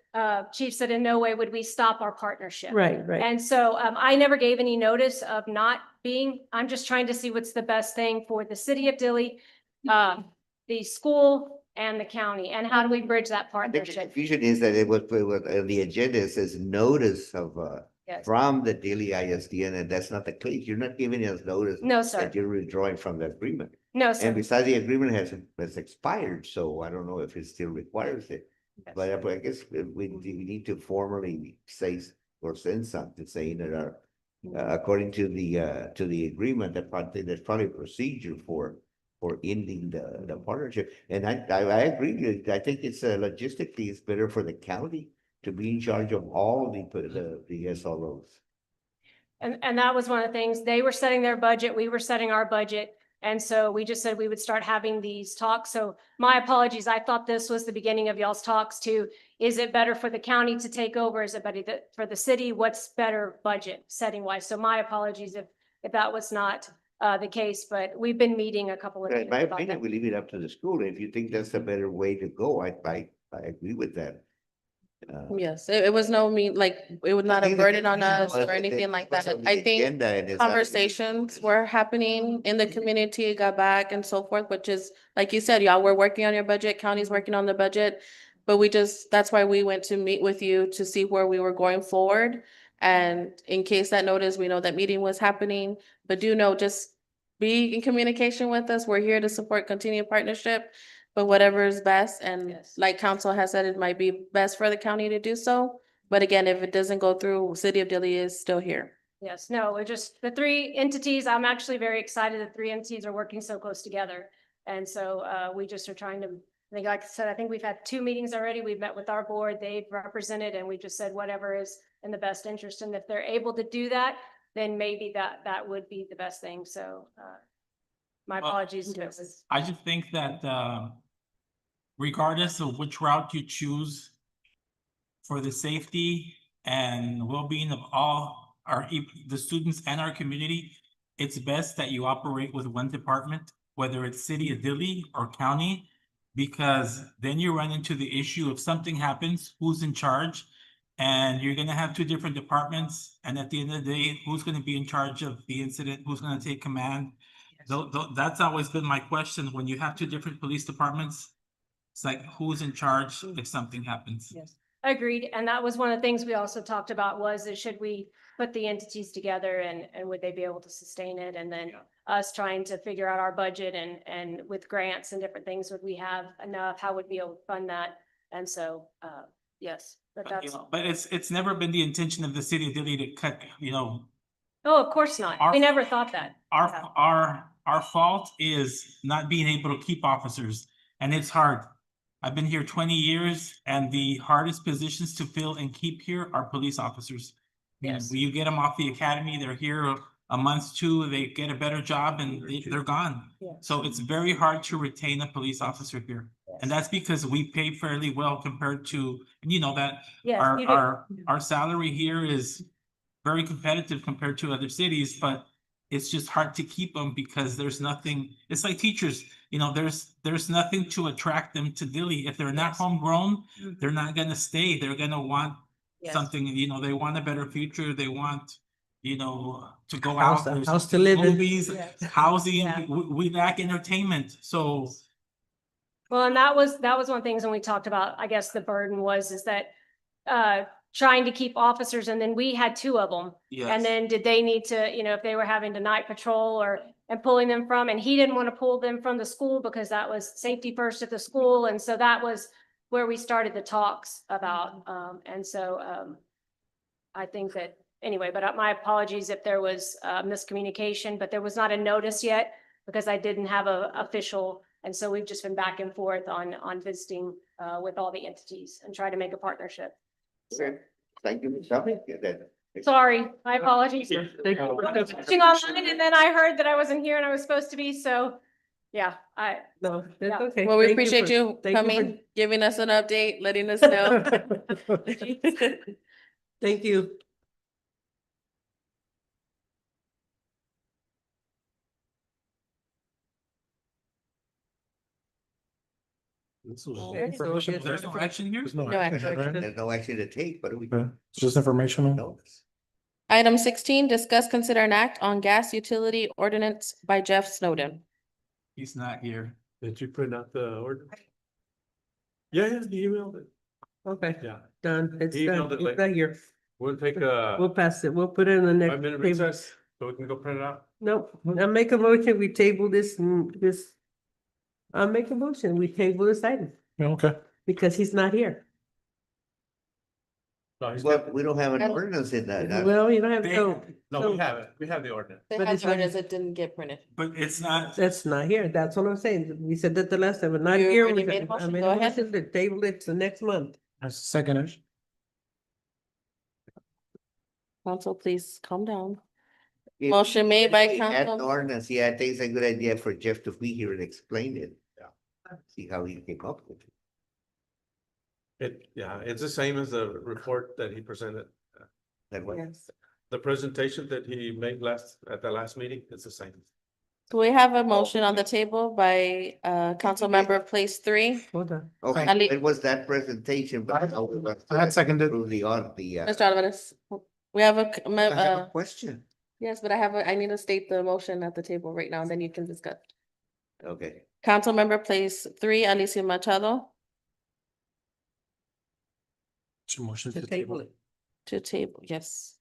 Chief said in no way would we stop our partnership. Right. And so I never gave any notice of not being, I'm just trying to see what's the best thing for the city of Dilley, the school and the county, and how do we bridge that The partnership? confusion is that it was, the agenda, it says notice of, Yes. from the Daily ISDN, and that's not the case. You're not giving us notice. No, sir. That you're withdrawing from the agreement. No, And sir. besides, the agreement has expired, so I don't know if it still requires it. But I guess we need to formally say or send something saying that according to the agreement, there's probably a procedure for ending the partnership. And I agree with you. I think it's logistically, it's better for the county to be in charge of all the SROs. And that was one of the things, they were setting their budget, we were setting our budget. And so we just said we would start having these talks. So my apologies, I thought this was the beginning of y'all's talks too. Is it better for the county to take over? Is it better for the city? What's better budget setting wise? So my apologies if that was not the case, but we've been meeting a couple of In times my about opinion, that. we leave it up to the school. If you think that's a better way to go, I agree with that. Yes, it was no mean, like, it was not a burden on us or anything like that. I think conversations were happening in the community, got back and so forth, which is, like you said, y'all were working on your budget, county's working on the budget. But that's why we went to meet with you to see where we were going forward. And in case that notice, we know that meeting was happening, but do know, just be in communication with us. We're here to support continued partnership. But whatever is best, and Yes. like council has said, it might be best for the county to do so. But again, if it doesn't go through, City of Dilley is still here. Yes, no, we're just the three entities. I'm actually very excited that three entities are working so close together. And so we just are trying to, I think, like I said, I think we've had 2 meetings already. We've met with our board, they've represented, and we just said whatever is in the best interest. And if they're able to do that, then maybe that would be the best thing. So my apologies if it was. I just think that regardless of which route you choose for the safety and well-being of all the students and our community, it's best that you operate with one department, whether it's City of Dilley or county, because then you run into the issue of something happens, who's in charge? And you're gonna have 2 different departments, and at the end of the day, who's gonna be in charge of the incident? Who's gonna take command? That's always been my question. When you have 2 different police departments, it's like, who's in charge if something happens? Yes, agreed. And that was one of the things we also talked about was should we put the entities together and would they be able to sustain it? And then us trying to figure out our budget and with grants and different things, would we have enough? How would we be able to fund that? And so, yes, but that's, But it's never been the intention of the City of Dilley to cut, oh, of course not. Our- We never thought that. Yeah. Our fault is not being able to keep officers, and it's hard. I've been here 20 years, and the hardest positions to fill and keep here are police officers. Yes. You get them off the academy, they're here a month, 2, they get a better job, and they're gone. Yeah. So it's very hard to retain a police officer here. And that's because we pay fairly well compared to, you know, that Yes, you do. our salary here is very competitive compared to other cities, but it's just hard to keep them because there's nothing, it's like teachers, you know, there's nothing to attract them to Dilley. If they're not homegrown, they're not gonna stay. They're gonna want Yes. something, you know, they want a better future. They want, you know, to go House- out. There's house to live in. movies, Yes. housing, Yeah. we lack entertainment, so. Well, and that was one of the things when we talked about, I guess the burden is that trying to keep officers, and then we had 2 of them. Yes. And then did they need to, you know, if they were having to night patrol and pulling them from, and he didn't want to pull them from the school because that was safety first at the school. And so that was where we started the talks about, and so I think that, anyway, but my apologies if there was miscommunication, but there was not a notice yet because I didn't have a official. And so we've just been back and forth on visiting with all the entities and try to make a partnership. Thank you for coming. Yeah, that- Sorry, my apologies. Thank you. Watching online and then I heard that I wasn't here and I was supposed to be, so yeah, No, that's Yeah. okay. Well, we Thank appreciate for- you thank you for- coming, giving us an update, letting us know. Thank you. This was Okay, so informational. There's no action here? There's no No action, action. right? There's no action to take, but we. Okay, it's just informational. Notice. Item 16, discuss, consider an act on gas utility ordinance by Jeff Snowden. He's not here. Did you print out the order? Yeah, he emailed it. Okay, Yeah. done. It's He emailed done. it It's late. not here. We'll take We'll a pass it. We'll put it in the next. 5-minute table. recess so we can go print it out. Nope, I'll make a motion, we table this, I'll make a motion, we table this item, Yeah, okay. because he's not here. No, he's Well, got- we don't have an ordinance in that. Well, you don't have, They- so, No, we have it. We have the ordinance. They But had it's the not- ordinance, it didn't get printed. But it's not, that's not here, that's what I'm saying, we said that the last time, but not You here. already we- made a I motion. made Go a ahead. motion to table it to next month. I second it. Council, please calm down. If Motion made by we had an Council. ordinance, yeah, I think it's a good idea for Jeff to be here and explain it. Yeah. See how he came up with it. Yeah, it's the same as the report that he presented. That way. Yes. The presentation that he made at the last meeting, it's the same. So we have a motion on the table by Council Member Place 3. Hold on. Okay, Ali- it was that presentation, but. I had seconded. Through the. Mr. Alvarez, we have I have a question. yes, but I need to state the motion at the table right now, and then you can discuss. Okay, Council Member Place 3, Alicia Machado, It's a motion To to table table. it. to table, yes.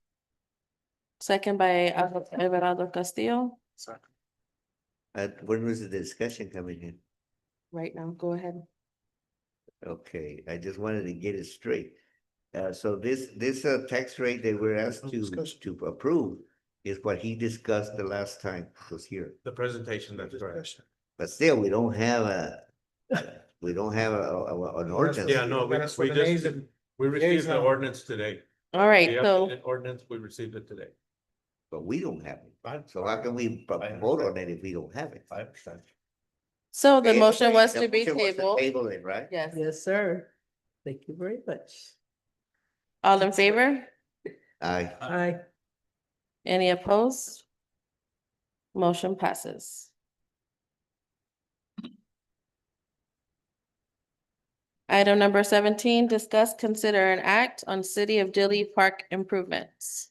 Second by Everardo Castillo, when was the discussion coming in? right now, go ahead. Okay, I just wanted to get it straight. So this tax rate that we're asked to approve is what he discussed the last time he was here. The presentation, that's correct. But still, we don't have an ordinance. Yeah, no, we received the ordinance today. All right, The so updated ordinance, we received it today. But we don't have it. So how can we vote on it if we don't have it? 5%. so the Okay, motion was the to be motion was tabled. Table it, right? Yes, Yes, sir. Thank you very much. all in favor? Aye. Aye. Any opposed? Motion passes. Item number 17, discuss, consider an act on City of Dilly Park improvements.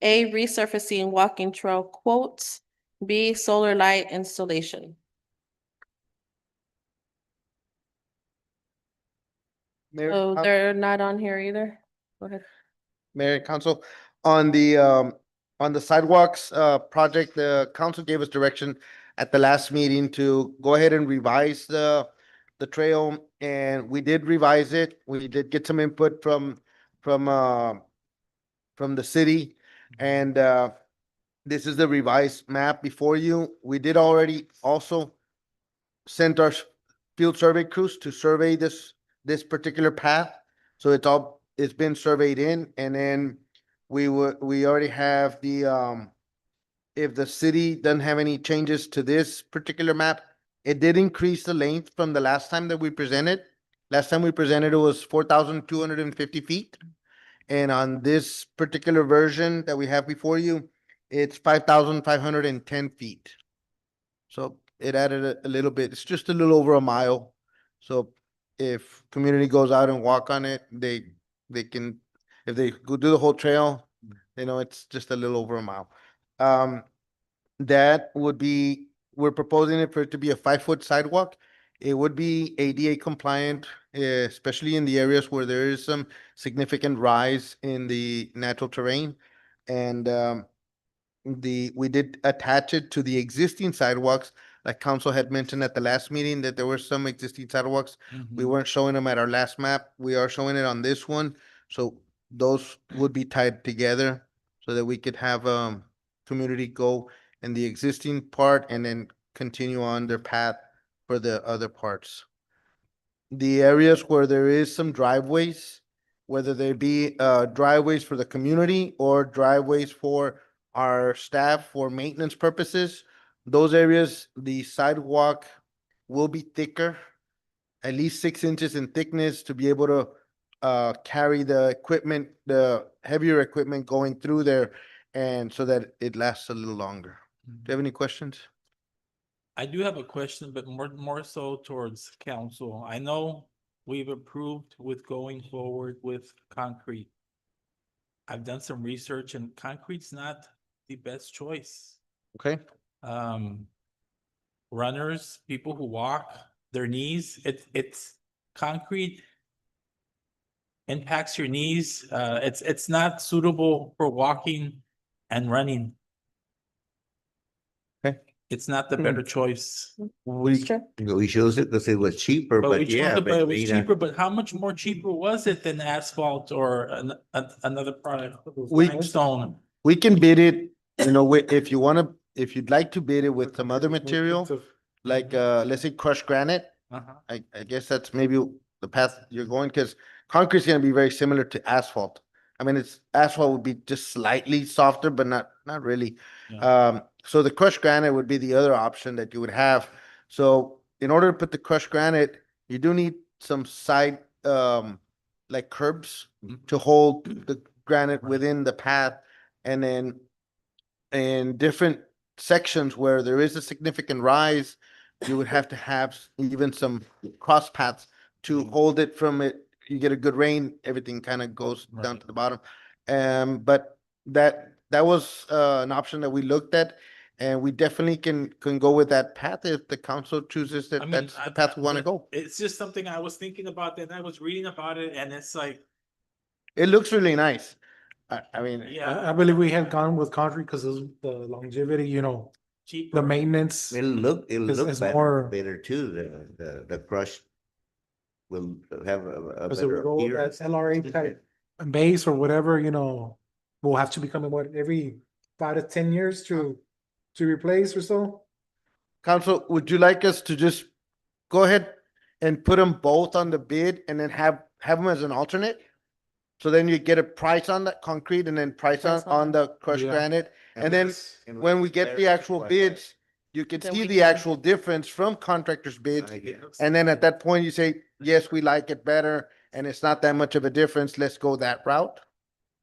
A, resurfacing walking trail quotes. B, solar light installation. Mayor, So Coun- they're not on here either? Go ahead. Mayor and Council, on the sidewalks project, the council gave us direction at the last meeting to go ahead and revise the trail, and we did revise it. We did get some input from the city, and this is the revised map before you. We did already also send our field survey crews to survey this particular path. So it's been surveyed in, and then we already have if the city doesn't have any changes to this particular map, it did increase the length from the last time that we presented. Last time we presented, it was 4,250 feet. And on this particular version that we have before you, it's 5,510 feet. So it added a little bit. It's just a little over a mile. So if community goes out and walk on it, they can, if they go do the whole trail, it's just a little over a mile. That would be, we're proposing it for it to be a 5-foot sidewalk. It would be ADA compliant, especially in the areas where there is some significant rise in the natural terrain. And we did attach it to the existing sidewalks, like council had mentioned at the last meeting that there were some existing sidewalks. We weren't showing them at our last map. We are showing it on this one. So those would be tied together so that we could have community go in the existing part and then continue on their path for the other parts. The areas where there is some driveways, whether they be driveways for the community or driveways for our staff for maintenance purposes. Those areas, the sidewalk will be thicker, at least 6 inches in thickness to be able to carry the equipment, the heavier equipment going through there, and so that it lasts a little longer. Do you have any questions? I do have a question, but more so towards council. I know we've approved with going forward with concrete. I've done some research and concrete's not the best choice. Okay. Runners, people who walk, their knees, it's concrete impacts your knees. It's not suitable for walking and running. Okay. It's not the better choice. We chose it because it was cheaper, But we but yeah, chose it, but it was you know, cheaper, but how much more cheaper was it than asphalt or another product? We- Limestone. We can bid it, if you wanna, if you'd like to bid it with some other material, like, let's say crushed granite. Uh-huh. I guess that's maybe the path you're going, because concrete's gonna be very similar to asphalt. I mean, asphalt would be just slightly softer, but not really. Yeah. So the crushed granite would be the other option that you would have. So in order to put the crushed granite, you do need some side, like curbs to hold the granite within the path. And then in different sections where there is a significant rise, you would have to have even some cross paths to hold it from it. You get a good rain, everything kind of goes down Right. to the bottom. But that was an option that we looked at, and we definitely can go with that path if the council chooses I that mean, that's the path we want to go. It's just something I was thinking about, then I was reading about it, and it's like, It looks really nice. I mean, yeah. I believe we had gone with concrete because of the longevity, Cheaper. the maintenance. it'll look It's better, more- better too, the crush will have a Because if we better go with that appearance. LRA type base or whatever, we'll have to be coming every 5 to 10 years to replace or so. Council, would you like us to just go ahead and put them both on the bid and then have them as an alternate? So then you get a price on that concrete and then price on the crushed Yeah. granite. And then when we get the actual bids, you can Then see we the can- actual difference from contractor's bids. I guess. And then at that point, you say, yes, we like it better, and it's not that much of a difference, let's go that route.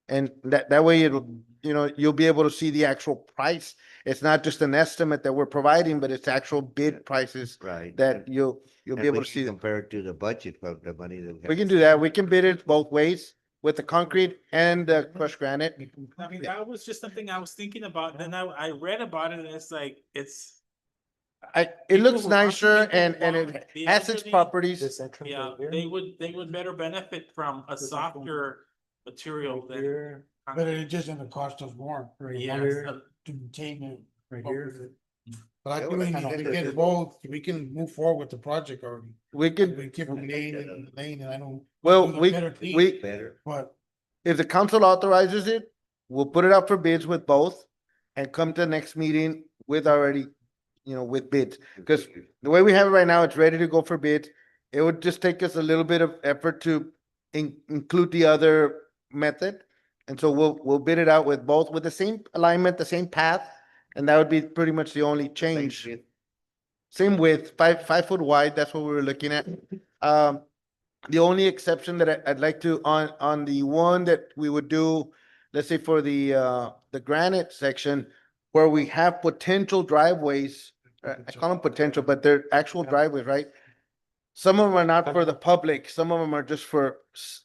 And that way it'll, you'll be able to see the actual price. It's not just an estimate that we're providing, but it's actual bid prices Right. that you'll And be able we to can see. compare it to the budget of the money that we have. We can do that. We can bid it both ways with the concrete and the crushed granite. I mean, that was just something I was thinking about, then I read about it, and it's like, It People looks who nicer want to and walk it the has its elderly- properties. yeah, they would better benefit from a softer material than. But it just gonna cost us more. Yes, To maintain it. Right here. But I Yeah, think we well, need to I get think- both, we can move forward with the project already. We We could, keep delaying and I don't. well, do the we, better thing, we, Better. But if the council authorizes it, we'll put it out for bids with both and come to the next meeting with already, with bids. Because the way we have it right now, it's ready to go for bids. It would just take us a little bit of effort to include the other method. And so we'll bid it out with both, with the same alignment, the same path, and that would be pretty much the only change. Same width, 5 foot wide, that's what we were looking at. The only exception that I'd like to, on the one that we would do, let's say for the granite section, where we have potential driveways, I call them potential, but they're actual driveways, right? Some of them are not for the public, some of them are just for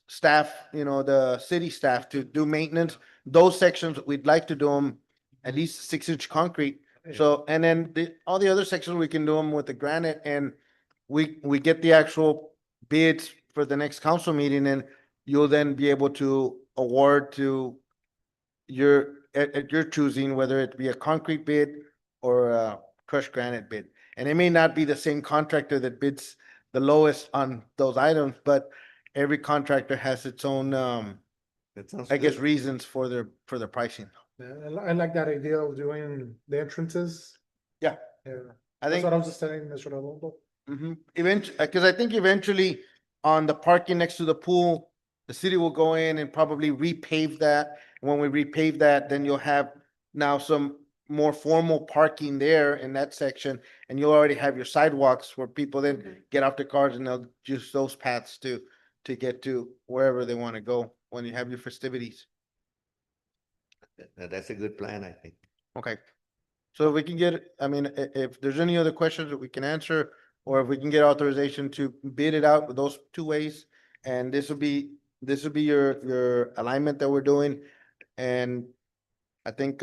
staff, the city staff to do maintenance. Those sections, we'd like to do them at least 6-inch concrete. So, and then all the other sections, we can do them with the granite, and we get the actual bids for the next council meeting, and you'll then be able to award to at your choosing, whether it be a concrete bid or a crushed granite bid. And it may not be the same contractor that bids the lowest on those items, but every contractor has its own, That sounds I guess, good. reasons for their pricing. Yeah, I like that idea of doing the entrances. Yeah. Yeah. I That's think, what I was just telling Mr. Alonso. eventually, because I think eventually on the parking next to the pool, the city will go in and probably repave that. When we repave that, then you'll have now some more formal parking there in that section. And you'll already have your sidewalks where people then get off their cars and they'll use those paths to get to wherever they want to go when you have your festivities. That's a good plan, I think. Okay. So if we can get, I mean, if there's any other questions that we can answer, or if we can get authorization to bid it out with those two ways, and this will be your alignment that we're doing, and I think,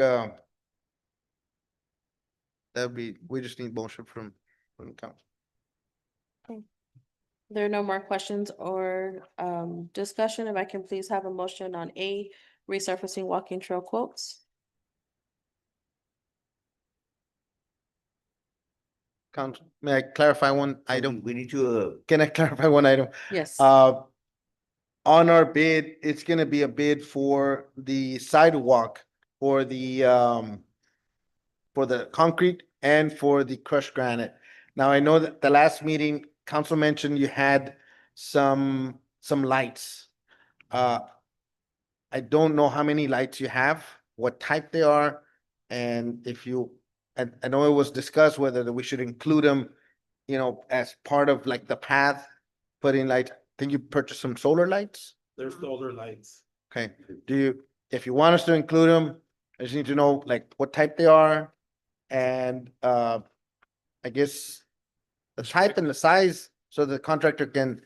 we just need motion from the council. There are no more questions or discussion. If I can please have a motion on A, resurfacing walking trail quotes. Council, may I clarify one item? We need to, Can I clarify one item? Yes. On our bid, it's gonna be a bid for the sidewalk, for the concrete and for the crushed granite. Now, I know that the last meeting, council mentioned you had some lights. I don't know how many lights you have, what type they are, and if you, I know it was discussed whether we should include them, as part of like the path, putting light. Think you purchased some solar lights? There's solar lights. Okay, if you want us to include them, I just need to know like what type they are. And I guess the type and the size, so the contractor can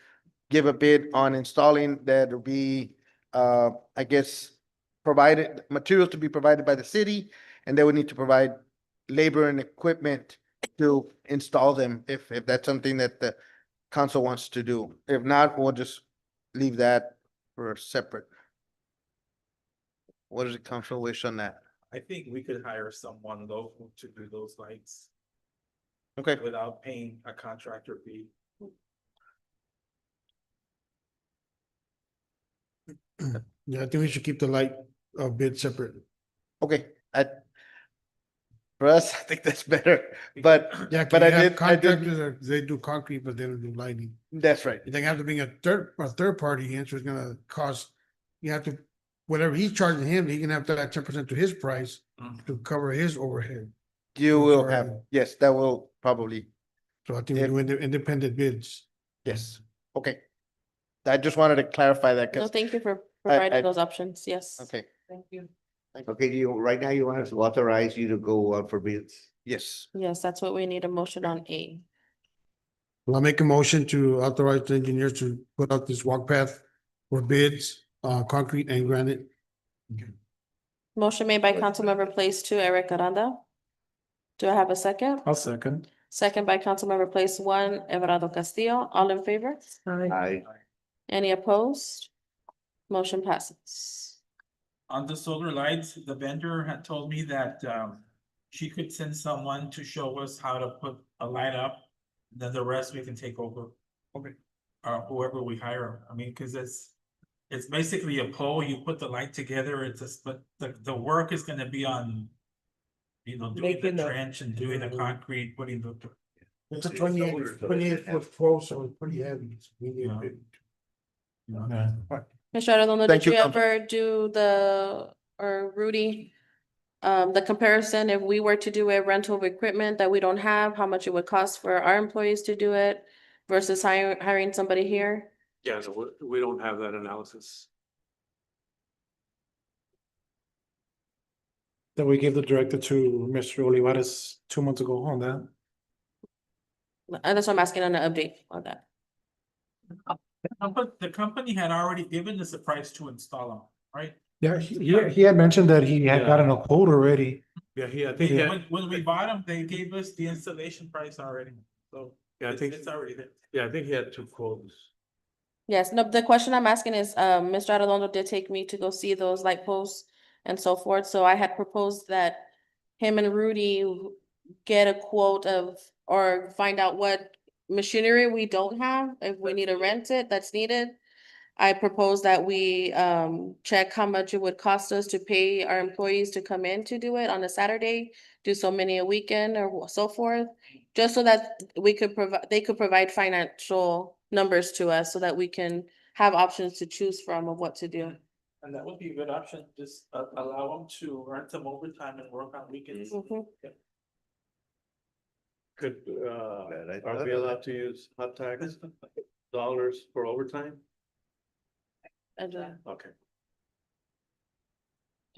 give a bid on installing that will be, I guess, provided, materials to be provided by the city, and they would need to provide labor and equipment to install them, if that's something that the council wants to do. If not, we'll just leave that for separate. What does the council wish on that? I think we could hire someone local to do those lights Okay, without paying a contractor fee. Yeah, I think we should keep the light bid separate. okay, for us, I think that's better, but, Yeah, but I did, contractors they do concrete, but they don't do lighting. that's right. They have to bring a third party in, so it's gonna cost, you have to, whatever he's charging him, he can have to add 10% to his price to cover his overhead. You will Sorry. have, yes, that will probably, So I think we do independent bids. yes, okay. I just wanted to clarify that, No, because, thank you for I- providing those options. Yes. okay, Thank you. okay, right now you want us to authorize you to go out for bids? yes. Yes, that's what we need a motion on A. Well, I'll make a motion to authorize the engineers to put out this walk path for bids, concrete and granite. Motion made by Councilmember Place Two, Eric Aranda. Do I have a second? I'll second. Second by Councilmember Place One, Everardo Castillo. All in favor? Aye. Any opposed? Motion passes. On the solar lights, the vendor had told me that she could send someone to show us how to put a light up. Then the rest we can take over. Okay. Whoever we hire. I mean, cause it's basically a pole, you put the light together, but the work is gonna be on, doing the Making the- trench and doing the concrete, putting the. It's a 28 foot pole, so it's pretty heavy. We need a Yeah. bid. Yeah. Mr. Arredondo, Thank did you, you Council. ever do or Rudy, the comparison, if we were to do a rental of equipment that we don't have, how much it would cost for our employees to do it versus hiring somebody here? Yeah, so we don't have that analysis. That we gave the director to Mr. Olivares 2 months ago on that. And that's what I'm asking on the update on that. The company had already given us a price to install them, right? Yeah, he had mentioned that he had gotten a quote already. Yeah, I think, When we bought them, they gave us the installation price already, so. yeah, I think, It's already there. yeah, I think he had 2 quotes. Yes, no, the question I'm asking is, Mr. Arredondo did take me to go see those light posts and so forth, so I had proposed that him and Rudy get a quote of, or find out what machinery we don't have, if we need to rent it, that's needed. I propose that we check how much it would cost us to pay our employees to come in to do it on a Saturday, do so many a weekend or so forth, just so that we could provide, they could provide financial numbers to us so that we can have options to choose from of what to do. And that would be a good option, just allow them to earn some overtime and work on weekends. Mhm. Could, Glad I are thought we of allowed to use hot tax dollars for overtime? Okay.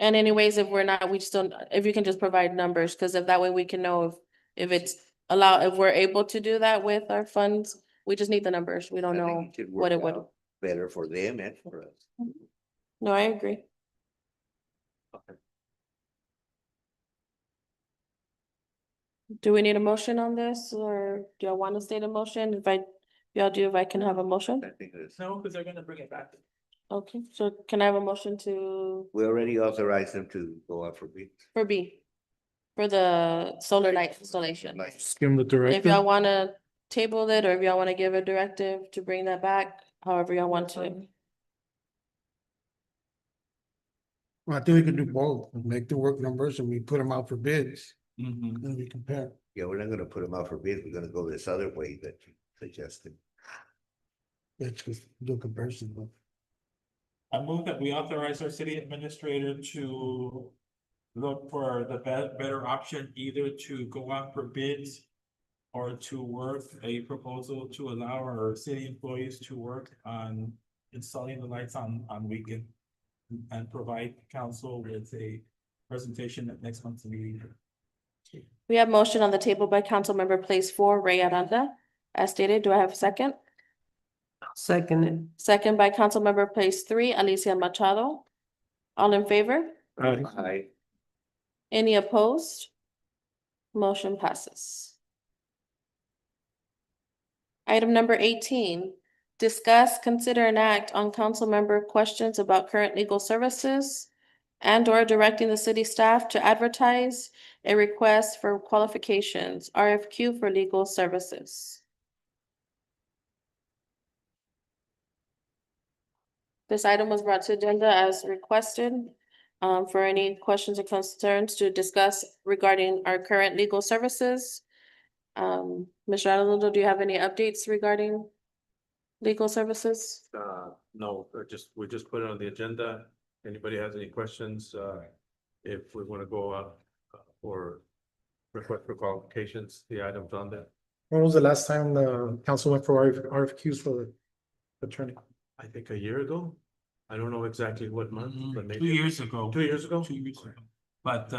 And anyways, if we're not, we just don't, if you can just provide numbers, because if that way we can know if it's if we're able to do that with our funds, we just need the numbers. We don't I think know it should what work it would. out better for them and for us. No, I agree. Do we need a motion on this, or do y'all want to state a motion? Y'all do, if I can have a motion? I think it's, No, because they're gonna bring it back. Okay, so can I have a motion to, we already authorized them to go out for bids. for B? For the solar light installation? Like, Just give them the If y'all directive. wanna table it, or if y'all wanna give a directive to bring that back, however y'all want to. Well, I think we could do both, make the work numbers and we put them out for bids Mhm. and we compare. yeah, we're not gonna put them out for bids. We're gonna go this other way that you suggested. Let's just do a comparison. But I move that we authorize our city administrator to look for the better option, either to go out for bids or to work a proposal to allow our city employees to work on installing the lights on weekend and provide council with a presentation at next month's meeting. We have motion on the table by Councilmember Place 4, Ray Aranda. As stated, do I have a second? Second it. Second by Councilmember Place 3, Alicia Machado. All in favor? I, Any opposed? Motion passes. Item number 18, discuss, consider and act on council member questions about current legal services and or directing the city staff to advertise a request for qualifications, RFQ for legal services. This item was brought to agenda as requested for any questions or concerns to discuss regarding our current legal services. Mr. Adeludo, do you have any updates regarding legal services? No, we just put it on the agenda. Anybody has any questions, if we want to go out for request for qualifications, the items on there. When was the last time the council went for RFQs for the attorney? I think a year ago. I don't know exactly what month, but maybe. 2 years ago. 2 years ago? 2 years ago. But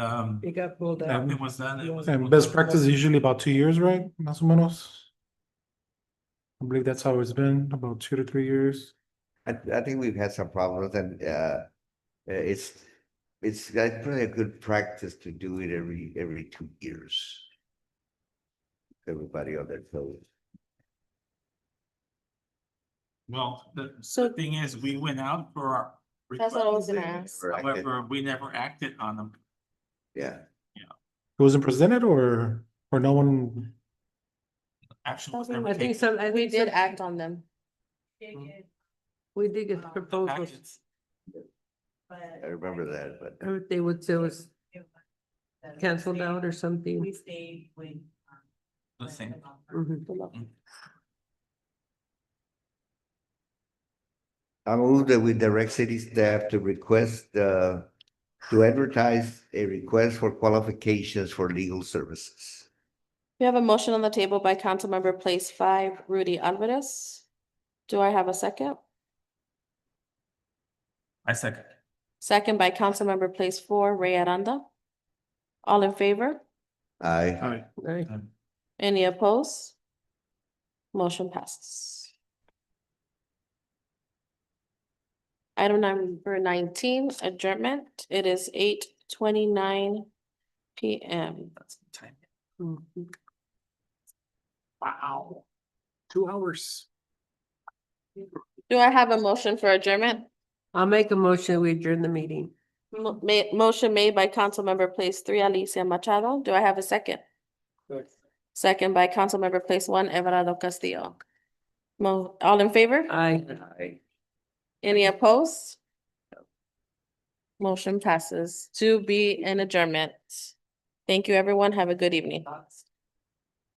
It got pulled out. nothing was done. It was. And best practice is usually about 2 years, right? Más o menos. I believe that's how it's been, about 2 to 3 years. I think we've had some problems and, it's probably a good practice to do it every 2 years. Everybody on their toes. Well, the So- thing is, we went out for our. That's what I was requests. gonna ask. However, we never acted on them. Yeah, It wasn't presented or no one, Action was never I think taken. so, I We think did so. act on them. We did get proposals. Packets. I remember that, but Everything was canceled out or something. The same. Mhm. I move that we direct city staff to request, to advertise a request for qualifications for legal services. We have a motion on the table by Councilmember Place 5, Rudy Alvarez. Do I have a second? I second. Second by Councilmember Place 4, Ray Aranda. All in favor? Aye. Right. Any opposed? Motion passes. Item number 19, adjournment. It is 8:29 PM. That's the time. Mhm. wow, 2 hours. Do I have a motion for adjournment? I'll make a motion, we adjourn the meeting. Motion made by Councilmember Place 3, Alicia Machado. Do I have a second? Second by Councilmember Place 1, Everardo Castillo. All in favor? Aye. Aye. Any opposed? Motion passes to be an adjournment. Thank you, everyone. Have a good evening.